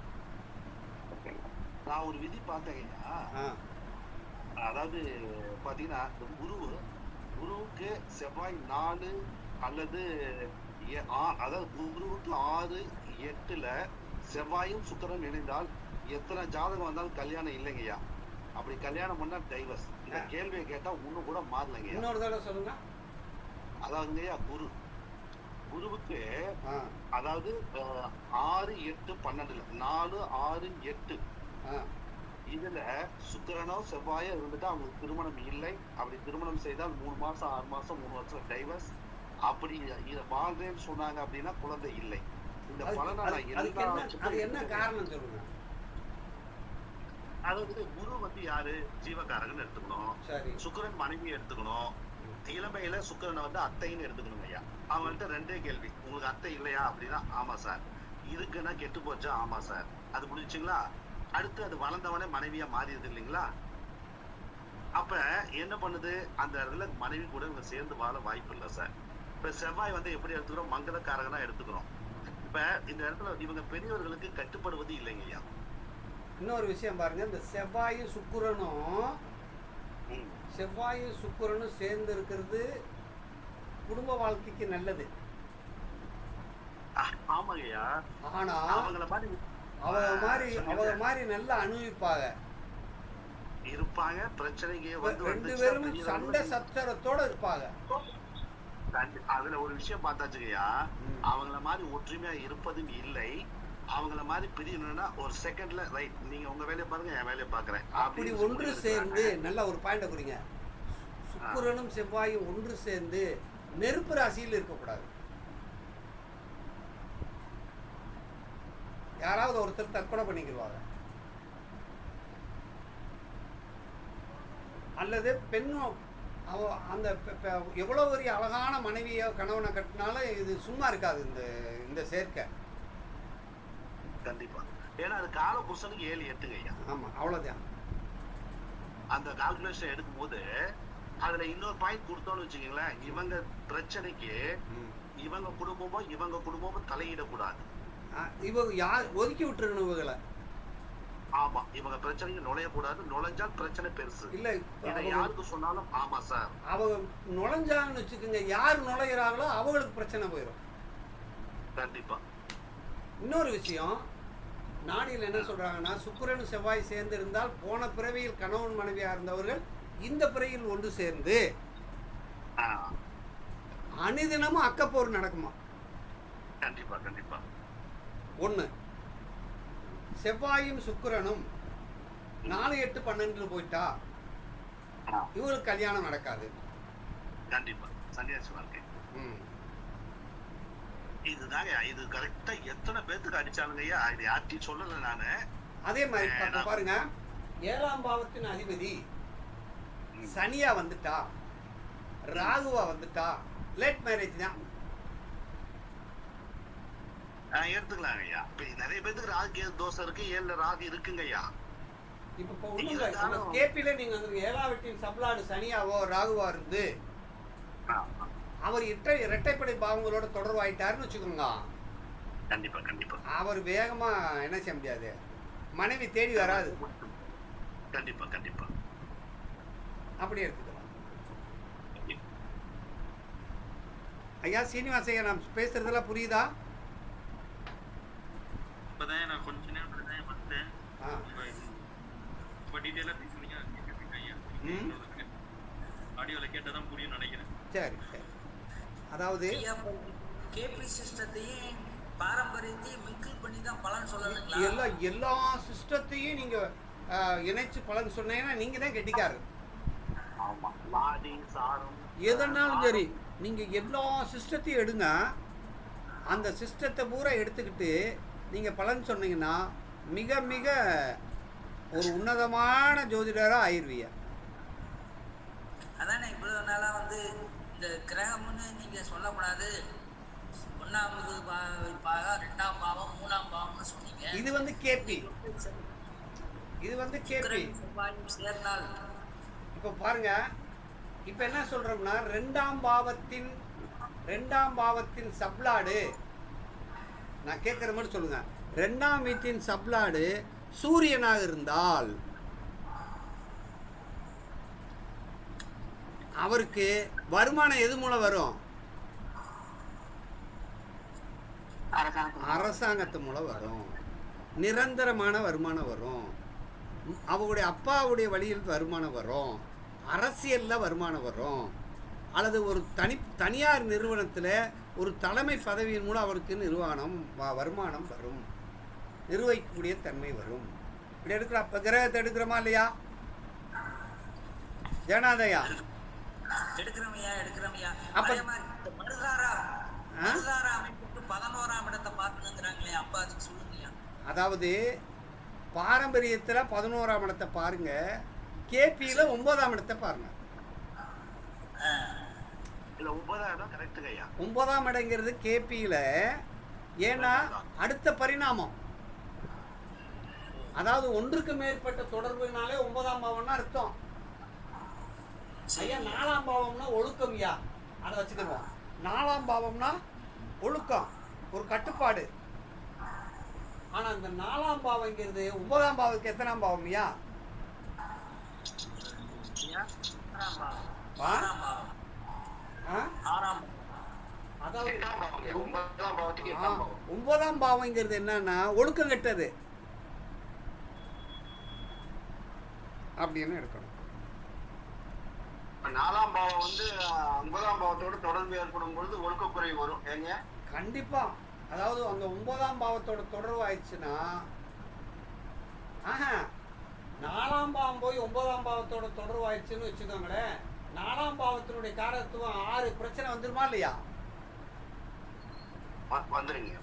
நான் ஒரு விதி பார்த்தேங்கய்யா. அதாவது பாத்தீங்கன்னா குருவுக்கு செவ்வாய் 4 அல்லது அதாவது குருவுக்கு 6, 8ல செவ்வாயும் சுக்கிரனும் இணைந்தால் எத்தனை ஜாதகம் வந்தாலும் கல்யாணம் இல்லைங்கய்யா. அப்படி கல்யாணம் பண்ணா டைவர்ஸ். இந்த கேள்வியை கேட்டா ஒண்ணு கூட மாறலைங்க. இன்னொரு தடவை சொல்லுங்க. அதாவதுங்கய்யா குருவுக்கு அதாவது 6, 8, 12 4, 6, 8 இதுல சுக்கிரனோ செவ்வாயோ இருந்துட்டு அவங்களுக்கு திருமணம் இல்லை. அப்படி திருமணம் செய்தால் 3 மாசம் 6 மாசம் 3 வருஷம் டைவர்ஸ். அப்படி வாழ்றேன்னு சொன்னாங்க அப்படின்னா குழந்தை இல்லை. இந்த பலனை என்ன காரணம் சொல்லுங்க. அதாவது குரு வந்து யாரு? ஜீவகாரகன் எடுத்துக்கணும். சுக்கிரன் மனைவி எடுத்துக்கணும். இளமையில சுக்கிரனை வந்து அத்தைன்னு எடுத்துக்கணும் ஐயா. அவங்கள்ட்ட 2 கேள்வி. உங்களுக்கு அத்தை இல்லையா அப்படின்னா ஆமா சார். இருக்குன்னா கெட்டு போச்சா? ஆமா சார். அது முடிச்சுங்களா? அடுத்து அது வளர்ந்தவனே மனைவியா மாறிடுது இல்லைங்களா? அப்ப என்ன பண்ணுது? அந்த இடத்துல மனைவி கூட இவங்க சேர்ந்து வாழ வாய்ப்பு இல்லை சார். இப்ப செவ்வாய் வந்து எப்படி எடுத்துக்கிறோம்? மங்களக்காரகனா எடுத்துக்கிறோம். இப்ப இந்த இடத்துல இவங்க பெரியவர்களுக்கு கட்டுப்படுவது இல்லைங்க ஐயா. இன்னொரு விஷயம் பாருங்க, இந்த செவ்வாயும் சுக்கிரனும் சேர்ந்து இருக்கிறது குடும்ப வாழ்க்கைக்கு நல்லது. ஆமாங்கய்யா. ஆனா அவங்க மாதிரி நல்லா அனுபவிப்பாங்க இருப்பாங்க. பிரச்சனைக்கு வந்து 2 பேரும் சண்டை சச்சரத்தோட இருப்பாங்க. அதுல ஒரு விஷயம் பார்த்தாச்சுங்கய்யா, அவங்கள மாதிரி ஒற்றுமையா இருப்பதும் இல்லை. அவங்கள மாதிரி பிரியணும்னா ஒரு செகண்ட்ல ரைட் நீங்க உங்க வேலையை பாருங்க, என் வேலையை பாக்குறேன் அப்படி ஒன்று சேர்ந்து நல்ல ஒரு பாயிண்ட கொடுங்க. சுக்கிரனும் செவ்வாயும் ஒன்று சேர்ந்து நெருப்பு ராசியில் இருக்கக்கூடாது. யாராவது ஒருத்தர் தற்கொலை பண்ணிக்கிடுவாங்க. அல்லது பெண்ணும் அந்த எவ்வளோ பெரிய அழகான மனைவியோ கணவனை கட்டினாலும் இது சும்மா இருக்காது இந்த இந்த சேர்க்கை. கண்டிப்பா. ஏன்னா அது கால புருஷனுக்கு 7 8ங்க ஐயா. ஆமா, அவ்வளோதான். அந்த கால்குலேஷன் எடுக்கும்போது அதுல இன்னொரு பாயிண்ட் கொடுத்தோம்னு வச்சுக்கீங்களேன், இவங்க பிரச்சனைக்கு இவங்க குடும்பமும் தலையிடக்கூடாது. இவங்க யார் ஒதுக்கி விட்டுருக்கணும் இவங்களை. ஆமா, இவங்க பிரச்சனைக்கு நுழையக்கூடாது. நுழைஞ்சால் பிரச்சனை பெருசு. இல்ல, இதை யாருக்கு சொன்னாலும் ஆமா சார், அவங்க நுழைஞ்சாங்கன்னு வச்சுக்கோங்க, யார் நுழையிறாங்களோ அவங்களுக்கு பிரச்சனை போயிடும். கண்டிப்பா. இன்னொரு விஷயம், நாடியில் என்ன சொல்றாங்கன்னா, சுக்கிரன் செவ்வாய் சேர்ந்து இருந்தால் போன பிறவியில் கணவன் மனைவியா இருந்தவர்கள் இந்த பிறவியில் ஒன்று சேர்ந்து அனுதினமும் அக்கப்போர் நடக்குமா. கண்டிப்பா கண்டிப்பா. ஒண்ணு, செவ்வாயும் சுக்கிரனும் 4 8 12 போயிட்டா இவங்களுக்கு கல்யாணம் நடக்காது. கண்டிப்பா சன்னியாசி வாழ்க்கை. இதுதாங்க, இது கரெக்டா எத்தனை பேத்துக்கு அடிச்சாலுங்க ஐயா, இது யார்ட்டையும் சொல்லல நானு. அதே மாதிரி பாருங்க, 7ஆம் பாவத்தின் அதிபதி சனியா வந்துட்டா, ராகுவா வந்துட்டா, லேட் மேரேஜ் தான். எடுத்துக்கலாம் ஐயா. இப்ப நிறைய பேத்துக்கு ராகு தோசை இருக்கு, 7ல ராகு இருக்குங்க ஐயா. இப்ப ஒண்ணுங்க, கேபில நீங்க வந்து 7ஆம் வீட்டின் சப்ளாடு சனியாவோ ராகுவா இருந்து அவர் இரட்டைப்படை பாவங்களோட தொடர்பாயிட்டாருன்னு வச்சுக்கோங்க. கண்டிப்பா கண்டிப்பா. அவர் வேகமா என்ன செய்ய முடியாது, மனைவி தேடி வராது. கண்டிப்பா கண்டிப்பா. அப்படி எடுத்துக்கலாம். ஐயா சீனிவாசையா, நான் பேசுறதெல்லாம் புரியுதா? இப்பதான் நான் கொஞ்ச நேரம் தான் வந்தேன். ரொம்ப டீடைலா பேசுறீங்க. ஆடியோல கேட்டாதான் புரியும் நினைக்கிறேன். சரி சரி. அதாவது கேபி சிஸ்டத்தையும் பாரம்பரியத்தையும் மிங்கிள் பண்ணி தான் பலன் சொல்லணுங்களா? எல்லா சிஸ்டத்தையும் நீங்க இணைச்சு பலன் சொன்னீங்கன்னா நீங்க தான் கெட்டிக்காரு. ஆமா, லாடி சாரம் எதனாலும் சரி, நீங்க எல்லா சிஸ்டத்தையும் எடுங்க. அந்த சிஸ்டத்தை பூரா எடுத்துக்கிட்டு நீங்க பலன் சொன்னீங்கன்னா மிக மிக ஒரு உன்னதமான ஜோதிடரா ஆயிருவீங்க. அதானே இவ்வளவு நாளா வந்து இந்த கிரகம்னு நீங்க சொல்லக்கூடாது, 1வது பாவம் 2ஆம் பாவம் 3ஆம் பாவம்னு சொன்னீங்க. இது வந்து கேபி, இது வந்து கேபி சேர்னால் இப்போ பாருங்க, இப்போ என்ன சொல்றோம்னா 2ஆம் பாவத்தின் சப்ளாடு, நான் கேட்குற மாதிரி சொல்லுங்க, 2ஆம் வீட்டின் சப்ளாடு சூரியனாக இருந்தால் அவருக்கு வருமானம் எது மூலம் வரும்? அரசாங்கத்து மூலம் வரும். நிரந்தரமான வருமானம் வரும். அவருடைய அப்பாவுடைய வழியில் வருமானம் வரும். அரசியலில் வருமானம் வரும். அல்லது ஒரு தனியார் நிறுவனத்தில் ஒரு தலைமை பதவியின் மூலம் அவருக்கு வருமானம் வரும், நிர்வகிக்கக்கூடிய தன்மை வரும். இப்படி எடுக்கிற அப்போ கிரகத்தை எடுக்கிறோமா இல்லையா ஜனாதையா? எடுக்கிறோமையா. அப்ப மருதாரா அமைப்புக்கு 11ஆம் இடத்தை பார்க்கணுங்கிறாங்களே, அப்ப அதுக்கு சொல்லுங்கய்யா. அதாவது பாரம்பரியத்தில் 11ஆம் இடத்தை பாருங்க, கேபியில் 9ஆம் இடத்தை பாருங்க. 9ஆம் இடங்கிறது கேபியில். ஏன்னா அடுத்த பரிணாமம், அதாவது ஒன்றுக்கு மேற்பட்ட தொடர்புனாலே 9ஆம் பாவம்னா அர்த்தம். ஐயா 4ஆம் பாவம்னா ஒழுக்கம். ஐயா அதை வச்சுக்கிடுவோம். 4ஆம் பாவம்னா ஒழுக்கம், ஒரு கட்டுப்பாடு. ஆனா இந்த 4ஆம் பாவங்கிறது 9ஆம் பாவத்துக்கு எத்தனாம் பாவம்? ஐயா அதாவது 9ஆம் பாவங்கிறது என்னன்னா ஒழுக்கம் கெட்டது அப்படின்னு எடுக்கணும். 4ஆம் பாவம் வந்து 9ஆம் பாவத்தோட தொடர்பு ஏற்படும் பொழுது ஒழுக்கக்குறை வரும். ஏங்க கண்டிப்பா. அதாவது அந்த 9ஆம் பாவத்தோட தொடர்பு ஆயிடுச்சுன்னா, 4ஆம் பாவம் போய் 9ஆம் பாவத்தோட தொடர்பு ஆயிடுச்சுன்னு வச்சுக்கோங்களேன், 4ஆம் பாவத்தினுடைய காரத்துவம் 6 பிரச்சனை வந்துருமா இல்லையா? வந்துருங்க.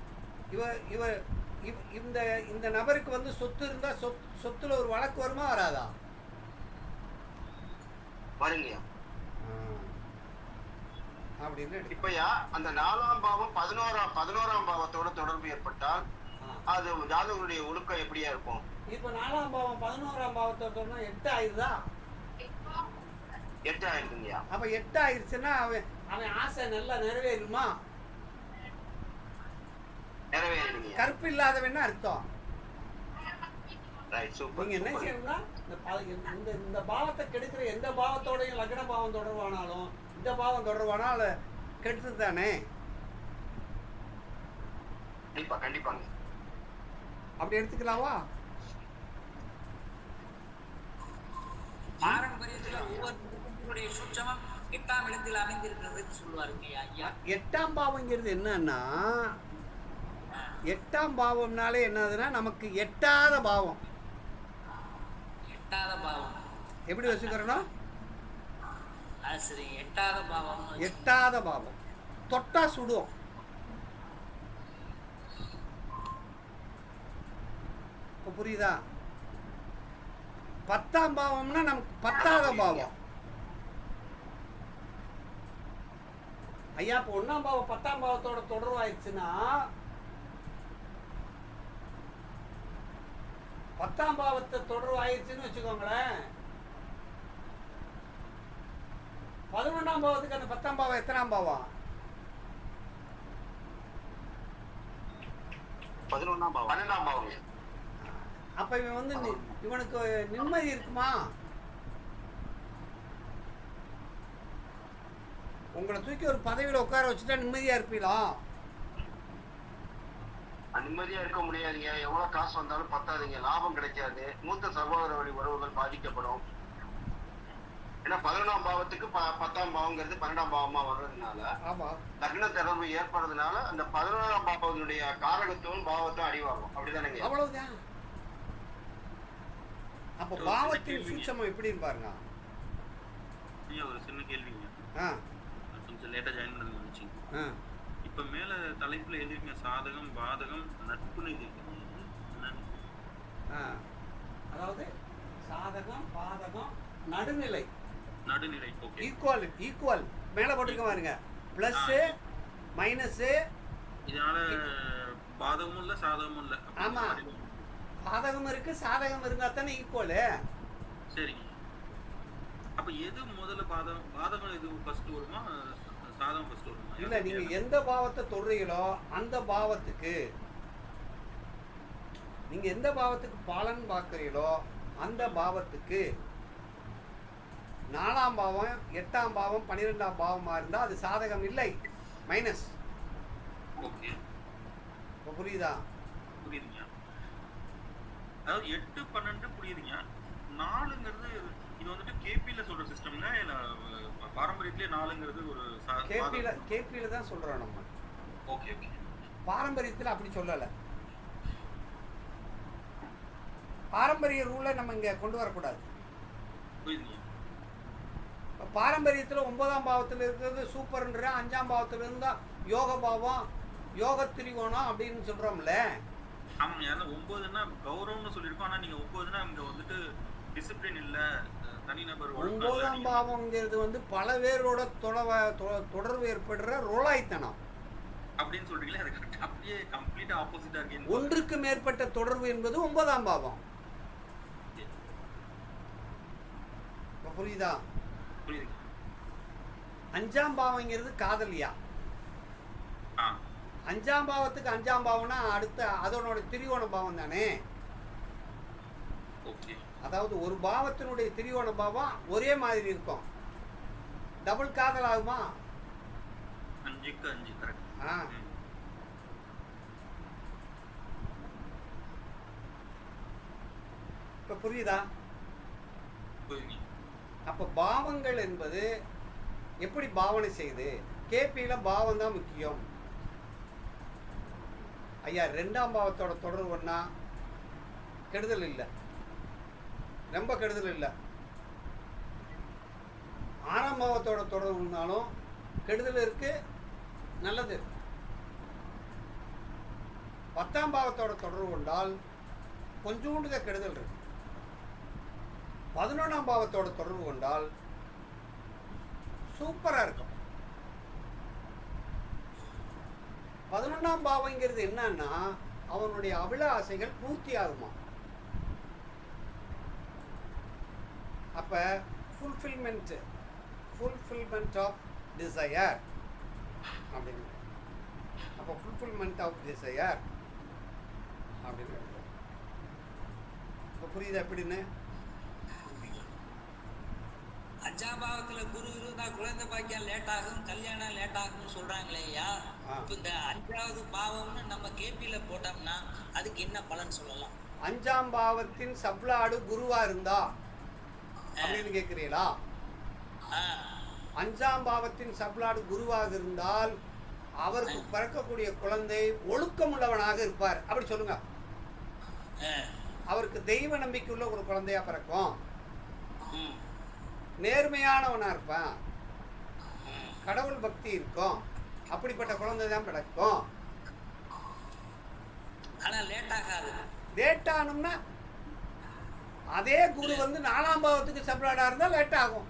இந்த நபருக்கு வந்து சொத்து இருந்தா சொத்துல ஒரு வழக்கு வருமா வராதா? வருங்கய்யா. அப்படின்னு எடுத்து இப்பயா அந்த 4ஆம் பாவம் 11ஆம் பாவத்தோட தொடர்பு ஏற்பட்டால் அது ஜாதகருடைய ஒழுக்கம் எப்படியா இருக்கும்? இப்போ 4ஆம் பாவம் 11ஆம் பாவத்தோட 8 ஆயிடுதா? 8 ஆயிருக்குங்கய்யா. அப்ப 8 ஆயிடுச்சுன்னா அவன் ஆசை நல்லா நிறைவேறுமா? நிறைவேறிடுங்க. கருப்பு இல்லாதவன்னு அர்த்தம். Right, super. நீங்க என்ன செய்யணும்னா இந்த பாவத்தை கெடுக்கிற எந்த பாவத்தோடையும் லக்ன பாவம் தொடர்பானாலும் இந்த பாவம் தொடர்பானால் கெடுத்து தானே. கண்டிப்பா கண்டிப்பாங்க. அப்படி எடுத்துக்கலாவா? பாரம்பரியத்துல ஒவ்வொரு சூட்சமும் 8ஆம் இடத்தில் அமைந்திருக்கிறது சொல்லுவாருங்க ஐயா. 8ஆம் பாவங்கிறது என்னன்னா 8ஆம் பாவம்னாலே என்னதுன்னா நமக்கு எட்டாத பாவம். எட்டாத பாவம் எப்படி வச்சுக்கிறோம்? சரி, எட்டாத பாவம். எட்டாத பாவம் தொட்டா சுடும். இப்போ புரியுதா? 10ஆம் பாவம்னா நமக்கு பத்தாத பாவம். ஐயா இப்போ 1ஆம் பாவம் 10ஆம் பாவத்தோட தொடர்பாயிடுச்சுன்னா 10ஆம் பாவத்தை தொடர்பு ஆயிடுச்சுன்னு வச்சுக்கோங்களேன். 11ஆம் பாவத்துக்கு அந்த 10ஆம் பாவம் எத்தனாம் பாவம்? 11ஆம் பாவம் 12ஆம் பாவம். அப்ப இவன் வந்து இவனுக்கு நிம்மதி இருக்குமா? உங்களை தூக்கி ஒரு பதவியில் உட்கார வச்சுட்டா நிம்மதியா இருப்பீங்களா? நிம்மதியா இருக்க முடியாதுங்க. எவ்வளவு காசு வந்தாலும் பத்தாதுங்க, லாபம் கிடைக்காது, மூத்த சகோதர வழி உறவுகள் பாதிக்கப்படும். ஏன்னா 11ஆம் பாவத்துக்கு 10ஆம் பாவங்கிறது 12ஆம் பாவமா வர்றதுனால லக்ன தொடர்பு ஏற்படுறதுனால அந்த 11ஆம் பாவத்தினுடைய காரகத்துவம் பாவத்தும் அடிவாகும். அப்படிதானேங்க? அவ்வளவுதான். அப்ப பாவத்தின் சூட்சமம் எப்படின்னு பாருங்க. ஒரு சின்ன கேள்விங்க. கொஞ்சம் லேட்டா ஜாயின் பண்ணது வந்துச்சு. இப்ப மேல தலைப்புல எழுதிருக்க சாதகம் பாதகம் நட்புன்னு எழுதிருக்கீங்க. அதாவது சாதகம் பாதகம் நடுநிலை. நடுநிலை. ஓகே. ஈக்குவல் மேல போட்டுக்க பாருங்க. Plus minus. இதனால பாதகமும் இல்ல சாதகமும் இல்ல. ஆமா, பாதகம் இருக்கு சாதகம் இருந்தா தானே ஈக்குவல். சரிங்க. அப்ப எது முதல்ல பாதகம் எது ஃபர்ஸ்ட் வருமா சாதகம் ஃபர்ஸ்ட் வருமா? இல்ல, நீங்க எந்த பாவத்தை தொடுறீங்களோ அந்த பாவத்துக்கு நீங்க எந்த பாவத்துக்கு பலன் பார்க்கறீங்களோ அந்த பாவத்துக்கு 4ஆம் பாவம் 8ஆம் பாவம் 12ஆம் பாவமா இருந்தா அது சாதகம் இல்லை, மைனஸ். ஓகே, புரியுதா? புரியுதுங்க. அதாவது 8 12 புரியுதுங்க. 4ங்கிறது இது வந்துட்டு கேபில சொல்ற சிஸ்டம்ல இல்ல பாரம்பரியத்திலே 4ங்கிறது ஒரு கேபில தான் சொல்றோம் நம்ம. Okay okay. பாரம்பரியத்தில் அப்படி சொல்லல. பாரம்பரிய ரூலை நம்ம இங்க கொண்டு வரக்கூடாது. புரியுதுங்க. பாரம்பரியத்தில் 9ஆம் பாவத்தில் இருக்கிறது சூப்பர்ன்ற, 5ஆம் பாவத்தில் இருந்தா யோக பாவம் யோக திரிகோணம் அப்படின்னு சொல்றோம்ல. ஆமாங்க. ஏன்னா 9ன்னா கௌரவம்னு சொல்லியிருக்கோம். ஆனா நீங்க 9ன்னா இங்க வந்துட்டு டிசிப்ளின் இல்ல, தனிநபர். 9ஆம் பாவம்ங்கிறது வந்து பல பேரோட தொடர்பு ஏற்படுற ரோலாய்த்தனம் அப்படின்னு சொல்றீங்களா? அது அப்படியே கம்ப்ளீட்டா ஆப்போசிட்டா இருக்கு. ஒன்றுக்கு மேற்பட்ட தொடர்பு என்பது 9ஆம் பாவம். புரியுதா? புரியுது. 5ஆம் பாவங்கிறது காதலியா. 5ஆம் பாவத்துக்கு 5ஆம் பாவம்னா அடுத்த அதனோட திரிகோண பாவம் தானே. அதாவது ஒரு பாவத்தினுடைய திரிகோண பாவம் ஒரே மாதிரி இருக்கும். டபுள் காதல் ஆகுமா? 5க்கு 5 கரெக்ட். இப்ப புரியுதா? புரியுது. அப்ப பாவங்கள் என்பது எப்படி பாவனை செய்யுது? கேபியில பாவம் தான் முக்கியம். ஐயா 2ஆம் பாவத்தோட தொடர்புன்னா கெடுதல் இல்லை, ரொம்ப கெடுதல் இல்லை. 6ஆம் பாவத்தோட தொடர்புனாலும் கெடுதல் இருக்கு, நல்லது. 10ஆம் பாவத்தோட தொடர்பு கொண்டால் கொஞ்சோண்டுத கெடுதல் இருக்கு. 11ஆம் பாவத்தோட தொடர்பு கொண்டால் சூப்பராக இருக்கும். 11ஆம் பாவங்கிறது என்னன்னா அவனுடைய அபிலாசைகள் பூர்த்தி ஆகுமா. அப்ப ஃபுல்ஃபில்மெண்ட் ஆஃப் டிசையர் அப்படின்னு. அப்போ ஃபுல்ஃபில்மெண்ட் ஆஃப் டிசையர் அப்படின்னு. இப்போ புரியுது எப்படின்னு? 5ஆம் பாவத்துல குரு இருந்தா குழந்தை பாக்கியம் லேட் ஆகும், கல்யாணம் லேட் ஆகும்னு சொல்றாங்களே ஐயா. இப்ப இந்த 5வது பாவம்னு நம்ம கேபியில போட்டோம்னா அதுக்கு என்ன பலன் சொல்லலாம்? 5ஆம் பாவத்தின் சப்ளாடு குருவா இருந்தா அப்படின்னு கேட்கிறீங்களா? 5ஆம் பாவத்தின் சப்ளாடு குருவாக இருந்தால் அவருக்கு பிறக்கக்கூடிய குழந்தை ஒழுக்கமுள்ளவனாக இருப்பார். அப்படி சொல்லுங்க. அவருக்கு தெய்வ நம்பிக்கையுள்ள ஒரு குழந்தையா பிறக்கும். நேர்மையானவனா இருப்பான். கடவுள் பக்தி இருக்கும். அப்படிப்பட்ட குழந்தை தான் பிறக்கும். லேட் ஆகணும்னா அதே குரு 4ஆம் பாவத்துக்கு சப்ளாடா இருந்தா லேட் ஆகும்.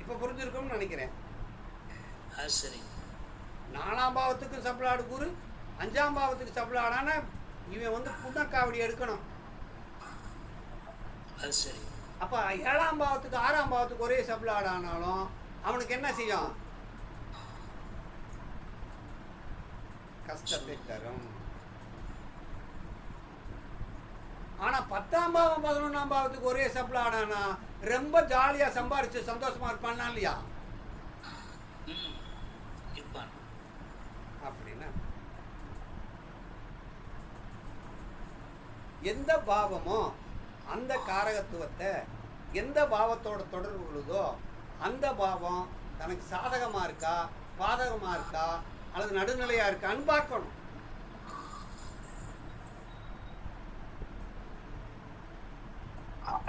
இப்ப புரிஞ்சிருக்கும்னு நினைக்கிறேன். சரி. 4ஆம் பாவத்துக்கு சப்ளாடு குரு 5ஆம் பாவத்துக்கு சப்ளாடானா இவன் புண்ணக்காவடி எடுக்கணும். சரி. அப்ப 7ஆம் பாவத்துக்கு 6ஆம் பாவத்துக்கு ஒரே சப்ளாட் ஆனாலும் அவனுக்கு என்ன செய்யும்? கஷ்டத்தை தரும். ஆனா 10ஆம் பாவம் 11ஆம் பாவத்துக்கு ஒரே சப்ளாட் ஆனா ரொம்ப ஜாலியா சம்பாரிச்சு சந்தோஷமா இருப்பான்னா இல்லையா? அப்படின்னா எந்த பாவமோ அந்த காரகத்துவத்தை எந்த பாவத்தோட தொடர்பு கொள்ளுதோ அந்த பாவம் தனக்கு சாதகமா இருக்கா பாதகமா இருக்கா அல்லது நடுநிலையா இருக்கான்னு பார்க்கணும்.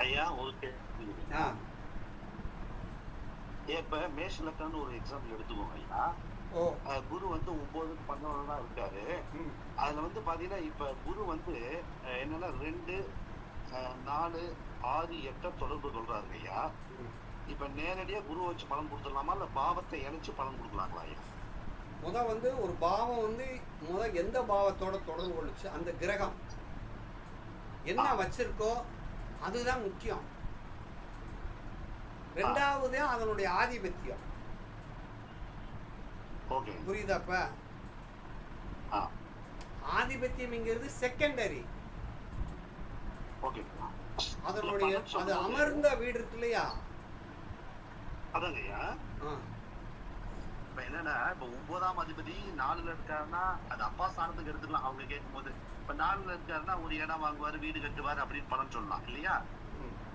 ஐயா ஒரு கேள்வி. இப்ப மேஷ லக்கணம்னு ஒரு எக்ஸாம்பிள் எடுத்துக்கோங்க ஐயா. குரு 9 11 இருக்காரு. அதுல பாத்தீங்கன்னா இப்ப குரு என்னன்னா 2 4 6 8 தொடர்பு கொள்றாரு ஐயா. இப்ப நேரடியா குரு வச்சு பலன் கொடுத்துடலாமா இல்ல பாவத்தை இணைச்சு பலன் கொடுக்கலாங்களா ஐயா? ஒரு பாவம் எந்த பாவத்தோட தொடர்பு கொள்ளுச்சு அந்த கிரகம் என்ன வச்சிருக்கோ அதுதான் முக்கியம். ரெண்டாவது அதனுடைய ஆதிபத்தியம். புரியுதாப்ப? ஆதிபத்தியம்ங்கிறது செகண்டரி. அதனுடைய அது அமர்ந்த வீடு இருக்கு இல்லையா? அதாங்கய்யா. இப்ப என்னன்னா இப்ப 9ஆம் அதிபதி 4ல இருக்காருன்னா அது அப்பா ஸ்தானத்துக்கு எடுத்துக்கலாம். அவங்க கேட்கும் போது இப்ப 4ல இருக்காருன்னா ஒரு இடம் வாங்குவாரு, வீடு கட்டுவாரு அப்படின்னு பலன் சொல்லலாம் இல்லையா?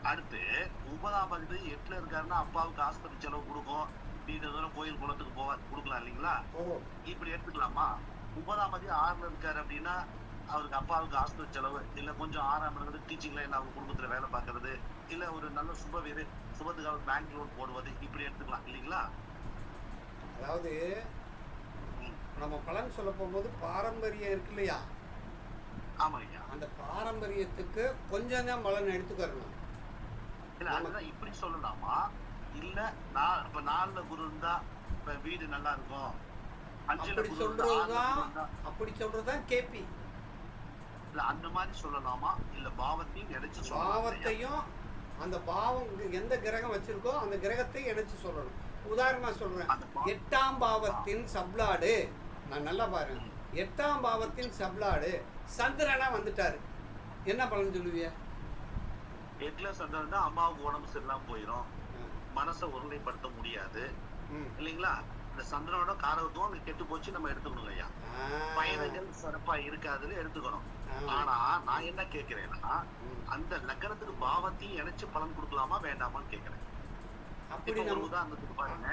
அடுத்து 9ஆம் அதிபதி 8ல இருக்காருன்னா அப்பாவுக்கு ஆஸ்பத்திரி செலவு கொடுக்கும், வீடு தூரம் கோயில் குளத்துக்கு கொடுக்கலாம் இல்லைங்களா? இப்படி எடுத்துக்கலாமா? 9ஆம் அதிபதி 6ல இருக்காரு அப்படின்னா அவருக்கு அப்பாவுக்கு ஆஸ்பத்திரி செலவு இல்ல கொஞ்சம் 6ஆம் இடத்துல டீச்சிங் லைன் அவங்க குடும்பத்துல வேலை பார்க்கறது இல்ல ஒரு நல்ல சுபத்துக்காக பேங்க் லோன் போடுவது இப்படி எடுத்துக்கலாம் இல்லைங்களா? அதாவது நம்ம பலன் சொல்ல போகும்போது பாரம்பரியம் இருக்கு இல்லையா? ஆமா ஐயா. அந்த பாரம்பரியத்துக்கு கொஞ்சம் தான் பலன் எடுத்துக்கறணும். இல்ல அதுதான் இப்படி சொல்லலாமா? இல்ல நான் இப்ப 4ல குரு இருந்தா இப்ப வீடு நல்லா இருக்கும் அப்படி சொல்றதுதான் கேபி. இல்ல அந்த மாதிரி சொல்லலாமா? இல்ல பாவத்தையும் இணைச்சு பாவத்தையும் அந்த பாவம் எந்த கிரகம் வச்சிருக்கோ அந்த கிரகத்தை இணைச்சு சொல்லணும். உதாரணமா சொல்றேன். 8ஆம் பாவத்தின் சப்ளாடு நான் நல்லா பாருங்க. 8ஆம் பாவத்தின் சப்ளாடு சந்திரனா வந்துட்டாரு என்ன பலன் சொல்லுவிய? 8ல சந்திரன் தான் அம்மாவுக்கு உடம்பு சரியில்லாம போயிடும், மனசை ஒருநிலைப்படுத்த முடியாது இல்லைங்களா? இந்த சந்திரனோட காரகத்துவம் அங்க கெட்டு போச்சு நம்ம எடுத்துக்கணும் ஐயா. பயணங்கள் சிறப்பா இருக்காதுன்னு எடுத்துக்கணும். ஆனா நான் என்ன கேட்கிறேன்னா அந்த லக்கணத்துக்கு பாவத்தையும் இணைச்சு பலன் கொடுக்கலாமா வேண்டாமான்னு கேட்கிறேன். ஒரு உதாரணத்துக்கு பாருங்க.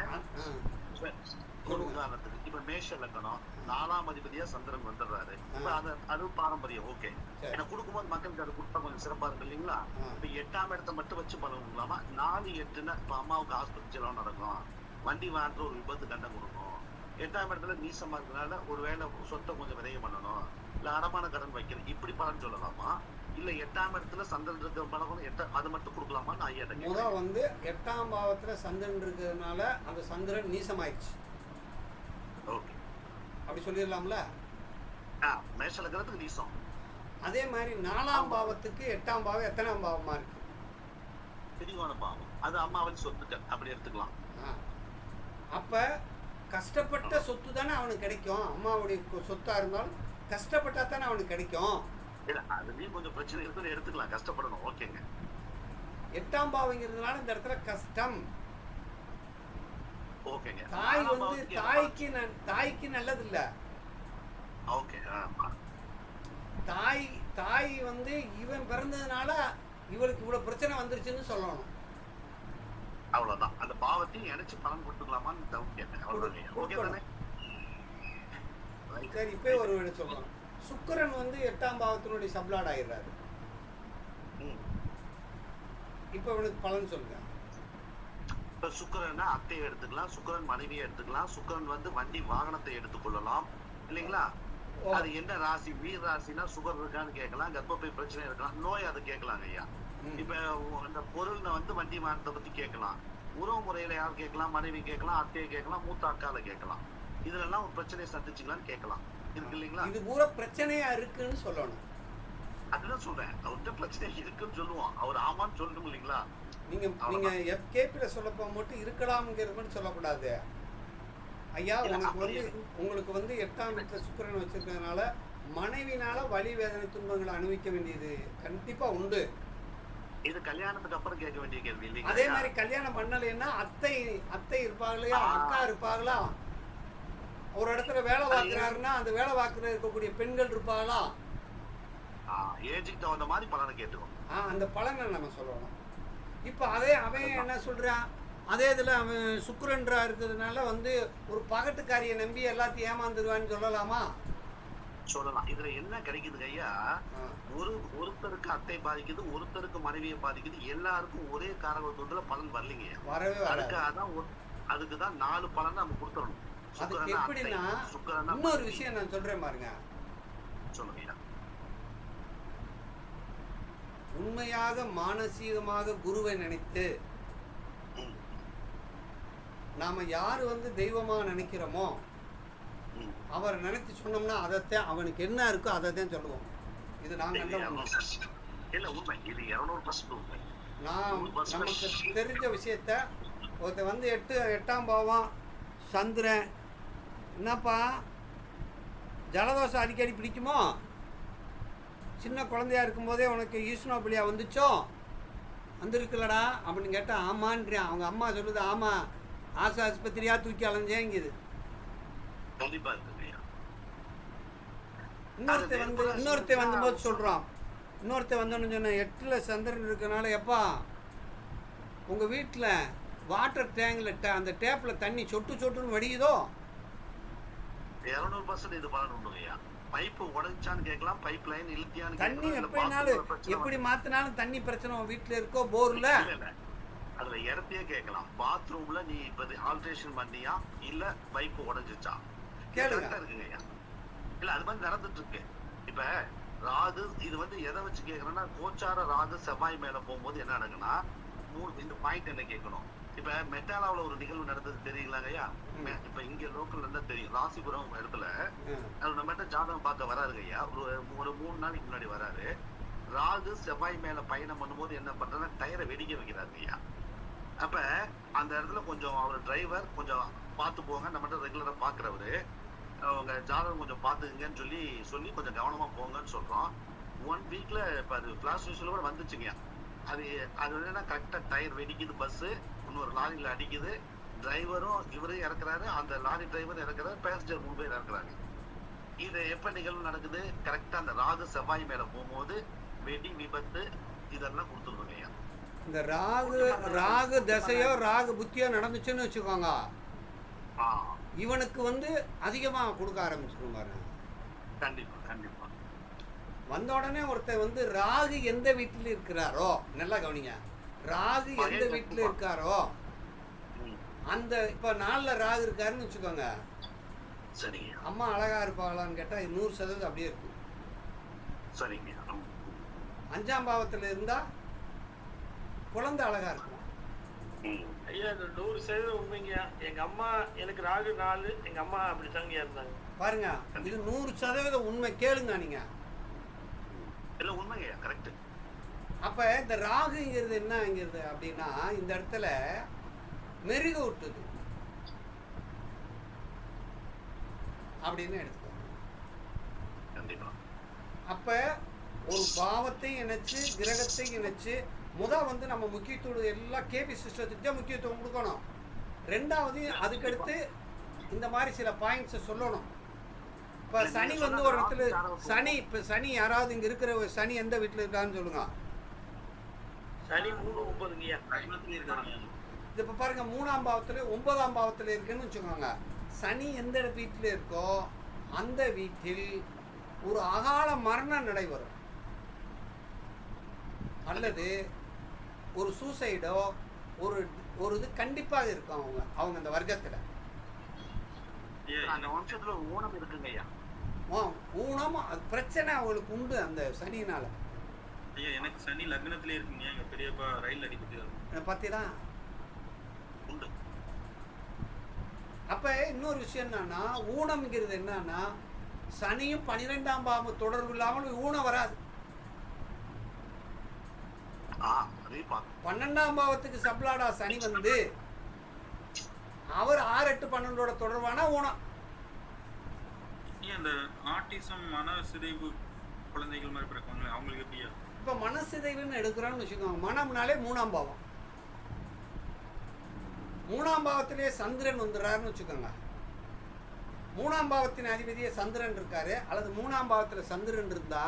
ஒரு உதாரணத்துக்கு இப்ப மேஷ லக்கணம் 4ஆம் அதிபதியா சந்திரன் வந்துடுறாரு. இப்ப அது பாரம்பரியம் ஓகே. ஏன்னா கொடுக்கும்போது மக்களுக்கு அது கொடுத்தா கொஞ்சம் சிறப்பா இருக்கு இல்லைங்களா? இப்ப 8ஆம் இடத்தை மட்டும் வச்சு பலன் கொடுக்கலாமா? 4 8ன்னா இப்ப அம்மாவுக்கு ஆஸ்பத்திரி செலவு நடக்கும், வண்டி வாங்குற ஒரு விபத்து கண்டம் கொடுக்கும். 8ஆம் இடத்துல நீசமா இருக்கிறதுனால ஒரு வேலை சொத்தை கொஞ்சம் விரைவு பண்ணணும், இல்ல அடமான கடன் வைக்கிறேன், இப்படி பலன் சொல்லலாமா? இல்ல 8ஆம் இடத்துல சந்திரன் இருக்கிற பலன் அது மட்டும் கொடுக்கலாமா? நான் ஐயா முதல் வந்து 8ஆம் பாவத்துல சந்திரன் இருக்கிறதுனால அந்த சந்திரன் நீசமாயிடுச்சு, ஓகே அப்படி சொல்லிடலாம்ல. மேஷ லக்னத்துக்கு நீசம். அதே மாதிரி 4ஆம் பாவத்துக்கு 8ஆம் பாவம் எத்தனாம் பாவமா இருக்கு? பிரிவான பாவம், அது அம்மாவின் சொத்துக்கள், அப்படி எடுத்துக்கலாம். அப்ப கஷ்டப்பட்ட சொத்து தானே அவனுக்கு கிடைக்கும். அம்மாவுடைய சொத்தா இருந்தாலும் கஷ்டப்பட்டா தானே அவனுக்கு கிடைக்கும். இல்ல அதுலயும் கொஞ்சம் பிரச்சனை இருக்குன்னு எடுத்துக்கலாம், கஷ்டப்படணும், ஓகேங்க. 8ஆம் பாவங்கிறதுனால இந்த இடத்துல கஷ்டம். ஓகேங்க. தாய் வந்து தாய்க்கு நல்லது இல்ல. ஓகே. தாய் வந்து இவன் பிறந்ததுனால இவளுக்கு இவ்வளவு பிரச்சனை வந்துருச்சுன்னு சொல்லணும். அவ்வளவுதான். அந்த பாவத்தையும் இணைச்சு பலன் கொடுத்துக்கலாமான்னு டவுட் கேட்டேன். ஓகே தானே? சரி, இப்போ ஒரு வேலை சொல்றோம். சுக்கிரன் வந்து 8ஆம் பாவத்தினுடைய சப்ளாட் ஆயிடுறாரு. இப்போ இவனுக்கு பலன் சொல்லுங்க. இப்ப சுக்கிரன்னா அத்தையை எடுத்துக்கலாம், சுக்கிரன் மனைவியை எடுத்துக்கலாம், சுக்கிரன் வந்து வண்டி வாகனத்தை எடுத்துக்கொள்ளலாம் இல்லைங்களா? அது என்ன ராசி? வீர் ராசினா சுகர் இருக்கான்னு கேட்கலாம், கர்ப்பப்பை பிரச்சனை இருக்கலாம், நோய் அதை கேட்கலாங்க ஐயா. இப்ப அந்த பொருள்ல வந்து வண்டி வாகனத்தை பத்தி கேட்கலாம், உறவு முறையில யார் கேட்கலாம்? மனைவி கேட்கலாம், அத்தையை கேட்கலாம், மூத்த அக்கால கேட்கலாம். இதுல எல்லாம் ஒரு பிரச்சனையை சந்திச்சுக்கலான்னு கேட்கலாம், இருக்கு இல்லைங்களா? இது பூரா பிரச்சனையா இருக்குன்னு சொல்லணும். அதுதான் சொல்றேன், அவர்கிட்ட பிரச்சனை இருக்குன்னு சொல்லுவோம், அவர் ஆமான்னு சொல்லணும் இல்லைங்களா? நீங்க கேபில சொல்லப்போ மட்டும் இருக்கலாம்ங்கிறது மட்டும் சொல்லக்கூடாது ஐயா. உங்களுக்கு வந்து 8ஆம் வீட்டுல சுக்கிரன் வச்சிருக்கிறதுனால மனைவினால வலி வேதனை துன்பங்களை அனுபவிக்க வேண்டியது கண்டிப்பா உண்டு. இது கல்யாணத்துக்கு அப்புறம் கேட்க வேண்டிய கேள்வி இல்லையா? அதே மாதிரி கல்யாணம் பண்ணலைன்னா அத்தை இருப்பாங்களா, அக்கா இருப்பாங்களா, ஒரு இடத்துல வேலை பார்க்கிறாருன்னா அந்த வேலை பார்க்கற இருக்கக்கூடிய பெண்கள் இருப்பாங்களா, ஏஜுக்கு தகுந்த மாதிரி பலனை கேட்டுக்கணும். அந்த பலனை நம்ம சொல்லணும். இப்ப அவன் என்ன சொல்றான், அதே இதுல அவன் சுக்கிரன்றா இருக்கிறதுனால வந்து ஒரு பகட்டுக்காரியை நம்பி எல்லாத்தையும் ஏமாந்துருவான்னு சொல்லலாமா? சொல்லலாம். இதுல என்ன கிடைக்குது ஐயா, ஒருத்தருக்கு அத்தை பாதிக்குது, ஒருத்தருக்கு மனைவியை பாதிக்குது, எல்லாருக்கும் ஒரே காரகத்துவத்துல பலன் வரலைங்க. அதுக்குதான் 4 பலனை நம்ம கொடுத்துடணும். அதுக்கு எப்படின்னா இன்னொரு விஷயம் நான் சொல்றேன் பாருங்க. சொல்லுங்க. உண்மையாக மானசீகமாக குருவை நினைத்து நாம யாரு வந்து தெய்வமா நினைக்கிறோமோ அவரை நினைத்து சொன்னோம்னா அதைத்தான் அவனுக்கு என்ன இருக்கோ அதை தான் சொல்லுவோம். இது நாங்க நமக்கு தெரிஞ்ச விஷயத்த ஒருத்தர் வந்து 8ஆம் பாவம் சந்திரன், என்னப்பா ஜலதோஷம் அடிக்கடி பிடிக்குமோ, சின்ன குழந்தையா இருக்கும்போதே உனக்கு ஈஸ்னோபிலியா வந்துச்சோ, வந்துருக்குல்லடா அப்படின்னு கேட்டால் ஆமான்றான். அவங்க அம்மா சொல்லுது, ஆமாம் ஆசை ஆஸ்பத்திரியா தூக்கி அலைஞ்சேங்குது. இன்னொருத்த வந்தபோது சொல்கிறான், இன்னொருத்த வந்தோன்னு சொன்ன 8ல் சந்திரன் இருக்கனால எப்பா உங்கள் வீட்டில் வாட்டர் டேங்கில் அந்த டேப்பில் தண்ணி சொட்டு சொட்டுன்னு வடியுதோ? 200% இது பலன் உண்டுங்கய்யா. பைப்பு உடைச்சான்னு கேட்கலாம், பைப் லைன் இழுத்தியான்னு தண்ணி எப்படி மாத்தினாலும் தண்ணி பிரச்சனை வீட்டுல இருக்கோ, போர்ல அதுல இடத்தையே கேட்கலாம். பாத்ரூம்ல நீ இப்ப ஆல்ட்ரேஷன் பண்ணியா இல்ல பைப்பு உடைஞ்சிச்சா இருக்குங்கய்யா. இல்ல அது மாதிரி நடந்துட்டு இருக்கு. இப்ப ராகு இது வந்து எதை வச்சு கேட்கறேன்னா, கோச்சார ராகு செவ்வாய் மேல போகும்போது என்ன நடக்குன்னா, இந்த பாயிண்ட் என்ன கேட்கணும். இப்ப மெட்டாலாவில் ஒரு நிகழ்வு நடந்தது தெரியுங்களாங்கய்யா? இப்ப இங்க லோக்கல்ல இருந்தா தெரியும், ராசிபுரம் இடத்துல நம்ம ஜாதகம் பார்க்க வராருங்க ஐயா. ஒரு 3 நாளைக்கு முன்னாடி வராரு. ராகு செவ்வாய் மேல பயணம் பண்ணும்போது என்ன பண்றதுன்னா டயரை வெடிக்க வைக்கிறாரு ஐயா. அப்ப அந்த இடத்துல கொஞ்சம் அவர் டிரைவர் கொஞ்சம் பார்த்து போங்க, நம்மகிட்ட ரெகுலரா பாக்குறவரு, அவங்க ஜாதகம் கொஞ்சம் பாத்துக்கங்கன்னு சொல்லி கொஞ்சம் கவனமா போங்கன்னு சொல்றோம். 1 வீக்ல இப்ப அது பிளாஸ் நியூஸ்ல கூட வந்துச்சுங்க. அது என்னன்னா கரெக்டா டயர் வெடிக்குது, பஸ் இன்னொரு லாரியில அடிக்குது, டிரைவரும் இவரையும் இறக்குறாரு, அந்த லாரி டிரைவர் இறக்குறாரு, பேசஞ்சர் 3 பேர் இறக்குறாங்க. இது எப்ப நிகழ்வு நடக்குது? கரெக்டா அந்த ராகு செவ்வாய் மேல போகும்போது வெடி விபத்து இதெல்லாம் கொடுத்துருவாங்க. இந்த ராகு தசையோ ராகு புத்தியோ நடந்துச்சுன்னு வச்சுக்கோங்க, இவனுக்கு வந்து அதிகமா கொடுக்க ஆரம்பிச்சிருவாரு. கண்டிப்பா கண்டிப்பா. வந்த உடனே ஒருத்தர் வந்து ராகு எந்த வீட்டுல இருக்கிறாரோ, நல்லா கவனிங்க, ராகு எந்த வீட்டுல இருக்காரோ அந்த இப்ப 4ல ராகு இருக்காருன்னு வச்சுக்கோங்க, அம்மா அழகா இருப்பாங்களான்னு கேட்டா 100% அப்படியே இருக்கும். சரிங்க. 5ஆம் பாவத்தில் இருந்தால் குழந்தை அழகா இருக்கும். ஐயா இது 100% உண்மைங்கய்யா. எங்க அம்மா எனக்கு ராகு 4, எங்க அம்மா அப்படித்தாங்கய்யா இருந்தாங்க. பாருங்க, இது 100% உண்மை. கேளுங்க நீங்க. இல்ல உண்மைங்க, கரெக்ட். அப்ப இந்த ராகுங்கிறது என்னங்கிறது அப்படின்னா இந்த இடத்துல மெருக விட்டுது அப்படின்னு எடுத்துக்கோங்க. கண்டிப்பா. அப்ப ஒரு பாவத்தை இணைச்சு கிரகத்தை இணைச்சு வந்து நம்ம முக்கியத்துவம் எல்லாம் கேபி சிஸ்டத்துக்கு தான் முக்கியத்துவம் கொடுக்கணும். ரெண்டாவது அதுக்கடுத்து இந்த மாதிரி சில பாயிண்ட்ஸை சொல்லணும். இப்போ சனி வந்து ஒரு இடத்துல இப்போ சனி யாராவது இங்கே இருக்கிற சனி எந்த வீட்டில் இருக்கான்னு சொல்லுங்க. சனி 3, 9ங்கய்யா. இது இப்போ பாருங்க, 3ஆம் பாவத்தில் 9ஆம் பாவத்தில் இருக்குன்னு வச்சுக்கோங்க. சனி எந்த வீட்டில் இருக்கோ அந்த வீட்டில் ஒரு அகால மரணம் நடைபெறும், அல்லது ஒரு சூசைடோ ஒரு இது கண்டிப்பாக இருக்கும் அவங்க அந்த வர்க்கத்தில். அந்த வம்சத்துல ஊனம் இருக்குங்க ஐயா. ஊனம் பிரச்சனை அவங்களுக்கு உண்டு அந்த சனியினால. ஐயா எனக்கு சனி லக்னத்திலே இருக்குங்க. எங்க பெரியப்பா ரயில் அடிபட்டு பார்த்தீங்களா உண்டு. அப்ப இன்னொரு விஷயம் என்னன்னா, ஊனம்ங்கிறது என்னன்னா சனியும் 12ஆம் பாவம் தொடர்பு இல்லாமல் ஊனம் வராது. 12ஆம் பாவத்துக்கு சப்ளாடா சனி வந்து அவர் 6, 8, 12ஓட தொடர்பான ஊனம். இந்த ஆட்டிசம் மன சிதைவு குழந்தைகள் மாதிரி பிறக்குவாங்களே அவங்களுக்கு எப்படியா? இப்ப மனசிதைவுன்னு எடுக்கிறோம்னு வச்சுக்கோங்க. மனம்னாலே 3ஆம் பாவம். 3ஆம் பாவத்திலே சந்திரன் வந்துடுறாருன்னு வச்சுக்கோங்க. 3ஆம் பாவத்தின் அதிபதியே சந்திரன் இருக்காரு, அல்லது 3ஆம் பாவத்துல சந்திரன் இருந்தா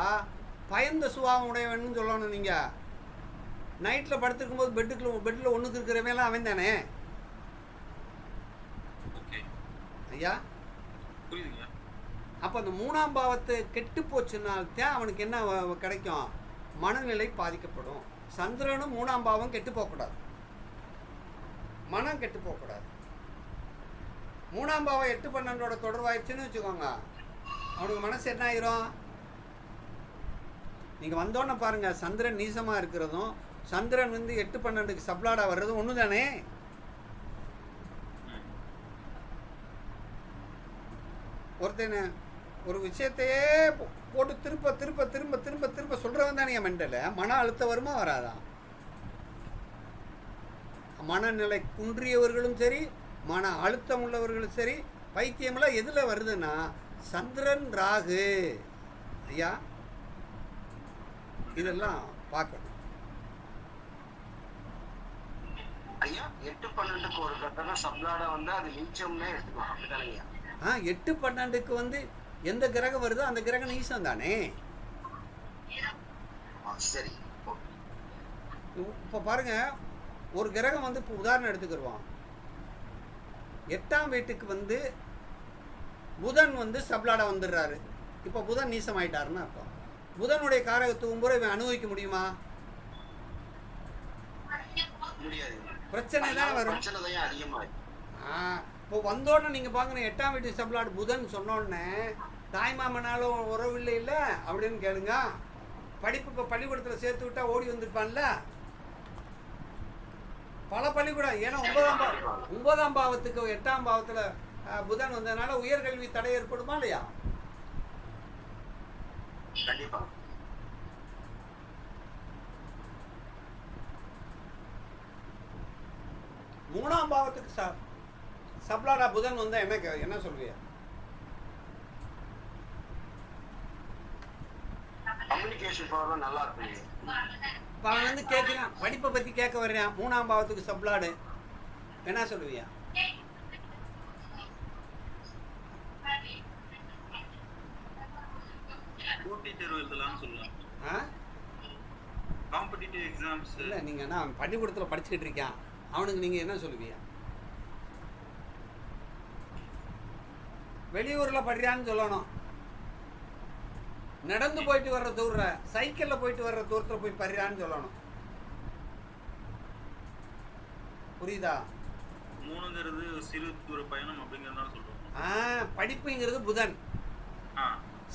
பயந்த சுபாவம் உடையவன்னு சொல்லணும். நீங்க நைட்ல படுத்துருக்கும் போது பெட்டில் ஒண்ணுக்கு இருக்கிறவெல்லாம் அவன் தானே ஐயா. புரியுதுங்க. அப்ப அந்த 3ஆம் பாவத்தை கெட்டு போச்சுனால்தான் அவனுக்கு என்ன கிடைக்கும்? மனநிலை பாதிக்கப்படும். சந்திரனும் 3ஆம் பாவம் கெட்டு போகக்கூடாது, மனம் கெட்டு போகக்கூடாது. 3ஆம் பாவம் 8, 12ஓட தொடர்பாயிடுச்சுன்னு வச்சுக்கோங்க, அவனுக்கு மனசு என்ன ஆயிரும்? நீங்க வந்தோன்னு பாருங்க, சந்திரன் நீசமா இருக்கிறதும் சந்திரன் வந்து 8, 12க்கு சப்ளாடா வர்றதும் ஒண்ணு தானே. ஒருத்தன ஒரு விஷயத்தையே போட்டு திரும்ப திரும்ப திரும்ப திரும்ப திரும்ப சொல்றவன் தானே என் மெண்டல. மன அழுத்தம் வருமா வராதா? மனநிலை குன்றியவர்களும் சரி, மன அழுத்தம் உள்ளவர்களும் சரி, பைத்தியமெல்லாம் எதுல வருதுன்னா சந்திரன் ராகு ஐயா. இதெல்லாம் பார்க்கணும் ஐயா. 8, 12க்கு ஒரு கட்டணம் சப்ளாடா வந்து அது நீச்சம்னே எடுத்துக்கலாம், அப்படிதானே? 8, 12க்கு வந்து எந்த கிரகம் வருதோ அந்த கிரகம் நீசம் தானே. சரி. இப்போ பாருங்க, ஒரு கிரகம் வந்து இப்போ உதாரணம் எடுத்துக்கிடுவான். 8ஆம் வீட்டுக்கு வந்து புதன் வந்து சப்ளாடா வந்துடுறாரு. இப்போ புதன் நீசம் ஆயிட்டாருன்னு அர்த்தம். புதனுடைய காரகத்துவம் பூரா இவன் அனுபவிக்க முடியுமா? முடியாது. பிரச்சனை தான் வரும். இப்போ வந்தோடனே நீங்க பாக்குற 8ஆம் வீட்டு சப்ளாடு புதன் சொன்னோடனே தாய்மாமனாலும் உறவு இல்லை இல்லை அப்படின்னு கேளுங்க. படிப்பு இப்போ பள்ளிக்கூடத்தில் சேர்த்து விட்டா ஓடி வந்திருப்பான்ல பல பள்ளிக்கூடம். ஏன்னா 9ஆம் பாவத்துக்கு 8ஆம் பாவத்துல புதன் வந்ததுனால உயர்கல்வி தடை ஏற்படுமா இல்லையா? கண்டிப்பா. 3ஆம் பாவத்துக்கு சப்ளாடா புதன் வந்தா என்ன சொல்றியா? கம்யூனிகேஷன் பவர் நல்லா இருக்கு. இப்போ அவன் வந்து கேட்குறான், படிப்பை பற்றி கேட்க வர்றான். 3ஆம் பாவத்துக்கு சப்ளாடு என்ன சொல்லுவியா? போட்டி தேர்வு எழுதலாம்னு சொல்லலாம். காம்படிட்டிவ் எக்ஸாம்ஸ் இல்லை, நீங்கள் என்ன பள்ளிக்கூடத்தில் படிச்சுக்கிட்டு இருக்கான், அவனுக்கு நீங்கள் என்ன சொல்லுவியா? வெளியூரில் படிக்கிறான்னு சொல்லணும். நடந்து போயிட்டு வர்ற தூர சைக்கிளில் போயிட்டு வர்ற தூரத்தில் போய் படிக்கிறான்னு சொல்லணும். புரியுதா? 3ங்கிறது சிறு தூர பயணம் அப்படிங்கிறதுனால சொல்றோம். படிப்புங்கிறது புதன்,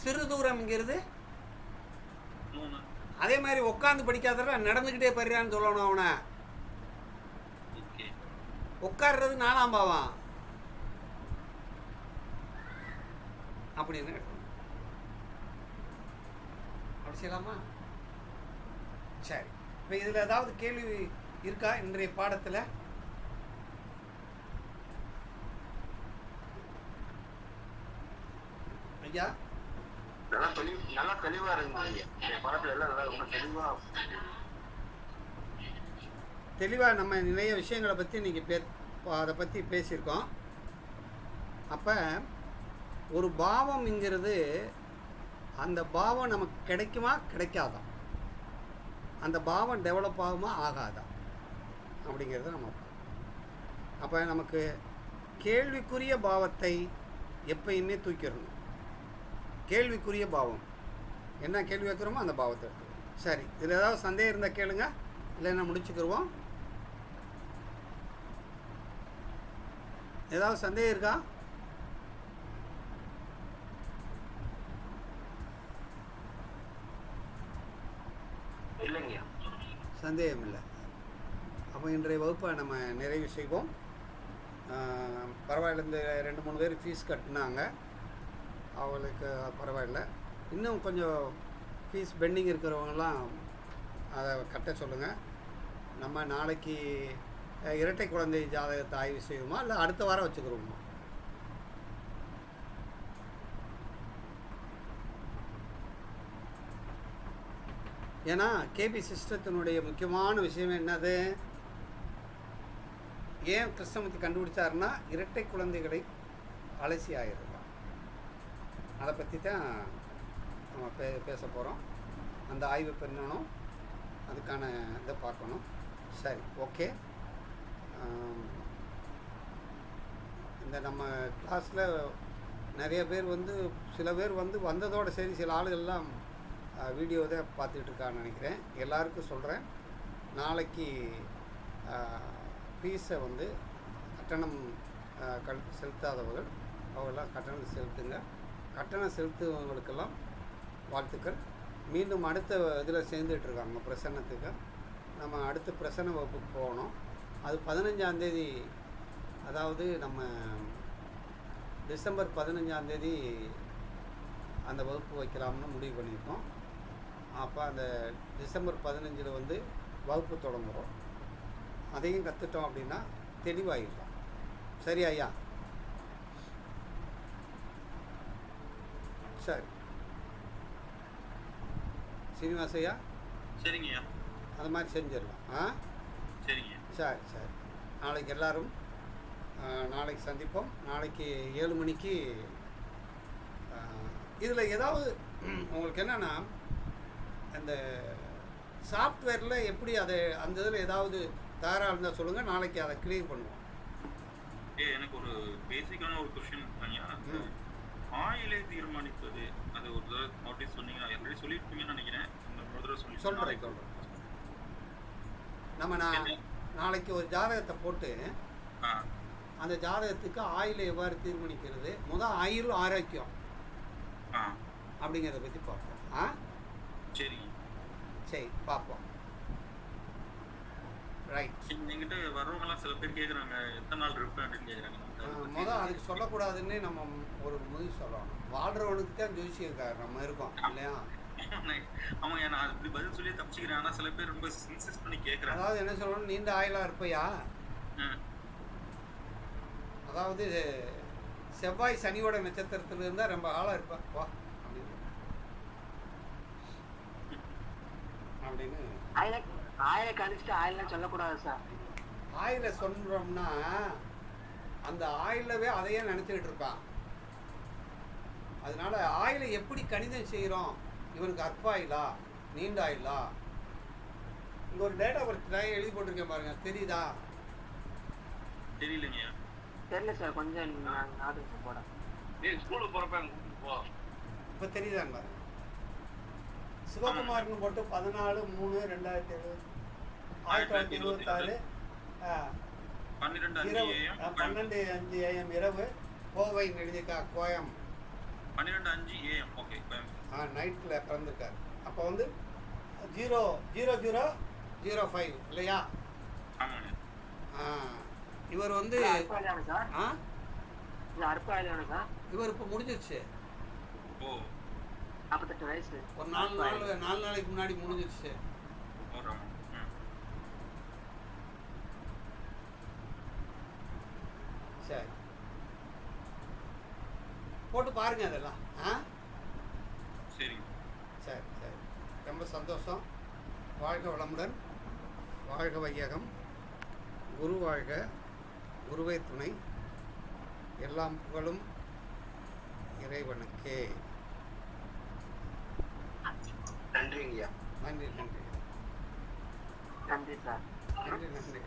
சிறு தூரம்ங்கிறது அதே மாதிரி உட்காந்து படிக்காதவரை நடந்துக்கிட்டே படிறான்னு சொல்லணும். அவனை ஓகே. உட்கார்றது 4ஆம் பாவம் அப்படின்னு எடுக்கணும். அப்படி செய்யலாமா? சரி. இப்போ இதில் ஏதாவது கேள்வி இருக்கா இன்றைய பாடத்தில்? ஐயா நல்லா தெளிவா இருந்தீங்க. படத்துல எல்லாம் நல்லா ரொம்ப தெளிவாக நம்ம நிறைய விஷயங்களை பற்றி இன்றைக்கி அதை பற்றி பேசியிருக்கோம். அப்போ ஒரு பாவம்ங்கிறது அந்த பாவம் நமக்கு கிடைக்குமா கிடைக்காதா, அந்த பாவம் டெவலப் ஆகுமா ஆகாதா அப்படிங்கிறத நம்ம பார்க்கணும். அப்போ நமக்கு கேள்விக்குரிய பாவத்தை எப்பயுமே தூக்கிடணும். கேள்விக்குரிய பாவம் என்ன கேள்வி வைக்கிறோமோ அந்த பாவத்தை எடுத்துக்கணும். சரி, இதில் ஏதாவது சந்தேகம் இருந்தால் கேளுங்க, இல்லைன்னா முடிச்சுக்கிடுவோம். ஏதாவது சந்தேகம் இருக்கா? இல்லைங்க, சந்தேகம் இல்லை. அப்போ இன்றைய வகுப்பை நம்ம நிறைவு செய்வோம். பரவாயில்ல, இந்த 2-3 பேர் ஃபீஸ் கட்டினாங்க, அவங்களுக்கு பரவாயில்ல. இன்னும் கொஞ்சம் ஃபீஸ் பெண்டிங் இருக்கிறவங்கலாம் அதை கட்ட சொல்லுங்கள். நம்ம நாளைக்கு இரட்டை குழந்தை ஜாதகத்தை ஆய்வு செய்வோமா, இல்லை அடுத்த வாரம் வச்சுக்கிறோமா? ஏன்னா கேபி சிஸ்டத்தினுடைய முக்கியமான விஷயம் என்னது, ஏன் கிருஷ்ணமூர்த்தி கண்டுபிடிச்சாருன்னா இரட்டை குழந்தைகளை அலசி ஆயிடுது. அதை பற்றி தான் நம்ம பேச போகிறோம். அந்த ஆய்வு பண்ணணும், அதுக்கான இதை பார்க்கணும். சரி, ஓகே. இந்த நம்ம கிளாஸில் நிறைய பேர் சில பேர் வந்ததோட சரி, சில ஆளுகள்லாம் வீடியோ தான் பார்த்துட்ருக்கான்னு நினைக்கிறேன். எல்லாருக்கும் சொல்கிறேன், நாளைக்கு ஃபீஸை கட்டணம் செலுத்தாதவர்கள் அவங்களாம் கட்டணம் செலுத்துங்க. கட்டணம் செலுத்துவவங்களுக்கெல்லாம் வாழ்த்துக்கள். மீண்டும் அடுத்த இதில் சேர்ந்துட்டுருக்காங்க பிரசன்னத்துக்கு. நம்ம அடுத்த பிரசன்ன வகுப்புக்கு போகணும். அது 15ஆம் தேதி, அதாவது நம்ம டிசம்பர் 15ஆம் தேதி அந்த வகுப்பு வைக்கலாம்னு முடிவு பண்ணியிருக்கோம். அப்போ அந்த டிசம்பர் 15 வகுப்பு தொடங்குகிறோம். அதையும் கற்றுட்டோம் அப்படின்னா தெளிவாகிடலாம். சரி ஐயா? சரி சீனிவாச ஐயா, சரிங்கய்யா, அது மாதிரி செஞ்சிடலாம். சரிங்க, சரி சரி. நாளைக்கு எல்லோரும் நாளைக்கு சந்திப்போம். நாளைக்கு 7 மணிக்கு. இதில் ஏதாவது உங்களுக்கு என்னென்னா, அந்த சாஃப்ட்வேரில் எப்படி அதை அந்த இதில் ஏதாவது தயாராக இருந்தால் சொல்லுங்கள், நாளைக்கு அதை கிளியர் பண்ணுவோம். எனக்கு ஒரு பேசிக்கான ஒரு கொஸ்டின் ஐயா. ஆயிலை தீர்மானிப்பது அது ஒரு தடவை நோட்டீஸ் சொன்னீங்கன்னா, ஆல்ரெடி சொல்லியிருப்பீங்கன்னு நினைக்கிறேன். ஒரு தடவை சொல்கிறேன். நம்ம நாளைக்கு ஒரு ஜாதகத்தை போட்டு அந்த ஜாதகத்துக்கு ஆயிலை எவ்வாறு தீர்மானிக்கிறது, ஆயுள் ஆரோக்கியம் அப்படிங்கிறத பற்றி பார்ப்போம். சரி சரி, பார்ப்போம். ரைட். என்கிட்ட வர்றவங்கலாம் சில பேர் கேட்குறாங்க, எத்தனை நாள் இருப்பேன் அப்படின்னு கேட்குறாங்க. அதுக்கு சொல்லக்கூடாதுன்னு நம்ம ஒரு முடிவு சொல்லணும். வாழ்றவனுக்கு தான் ஜோசியம் இருக்காரு, நம்ம இருக்கோம் இல்லையா? ஆமாம், நான் இப்படி பதில் சொல்லி தப்பிச்சுக்கிறேன். ஆனால் சில பேர் ரொம்ப இன்சிஸ்ட் பண்ணி கேட்குறாங்க. அதாவது என்ன சொல்லணும், நீண்ட ஆயுளாக இருப்பையா, அதாவது செவ்வாய் சனியோட நட்சத்திரத்தில் இருந்தால் ரொம்ப ஆளாக இருப்பா வா அப்படின்னு ஆயில கழிச்சுட்டு ஆயிலாம் சொல்லக்கூடாது சார். ஆயில சொல்றோம்னா அந்த ஆயிலவே அதையே நினைச்சுக்கிட்டு இருப்பான். அதனால ஆயிலை எப்படி கணிதம் செய்கிறோம், இவனுக்கு அற்ப ஆயிலா நீண்ட ஆயிலா, இங்க ஒரு டேட் ஆஃப் பர்த் எழுதி போட்டிருக்கேன் பாருங்க, தெரியுதா? தெரியலங்க. தெரியல சார், கொஞ்சம் நாட்டுக்கு போட ஸ்கூலுக்கு போறப்ப இப்போ தெரியுதாங்க பாருங்க. சிவகுமார்னு போட்டு 14/3/2007 1926 12:05 AM இரவு கோவை எழுதியிருக்கா, கோயம் 12:05 AM. ஓகே, நைட்டில் பிறந்திருக்காரு. அப்போ 0005 இல்லையா? ஆமாங்க. இவர் வந்து சார் ஆ இது அற்பாயிலான சார் இவர் இப்போ முடிஞ்சிருச்சு. ஓ 48 வயசு ஒரு 4 நாளைக்கு முன்னாடி முடிஞ்சிருச்சு. ஓ ராமா. ம். சரி, போட்டு பாருங்க அதெல்லாம். சரிங்க. சரி சரி, ரொம்ப சந்தோஷம். வாழ்க வளமுடன், வாழ்க வையகம், குரு வாழ்க, குருவே துணை, எல்லாம் புகழும் இறைவனுக்கே. நன்றிங்கய்யா. நன்றி நன்றி நன்றி சார். நன்றி நன்றி.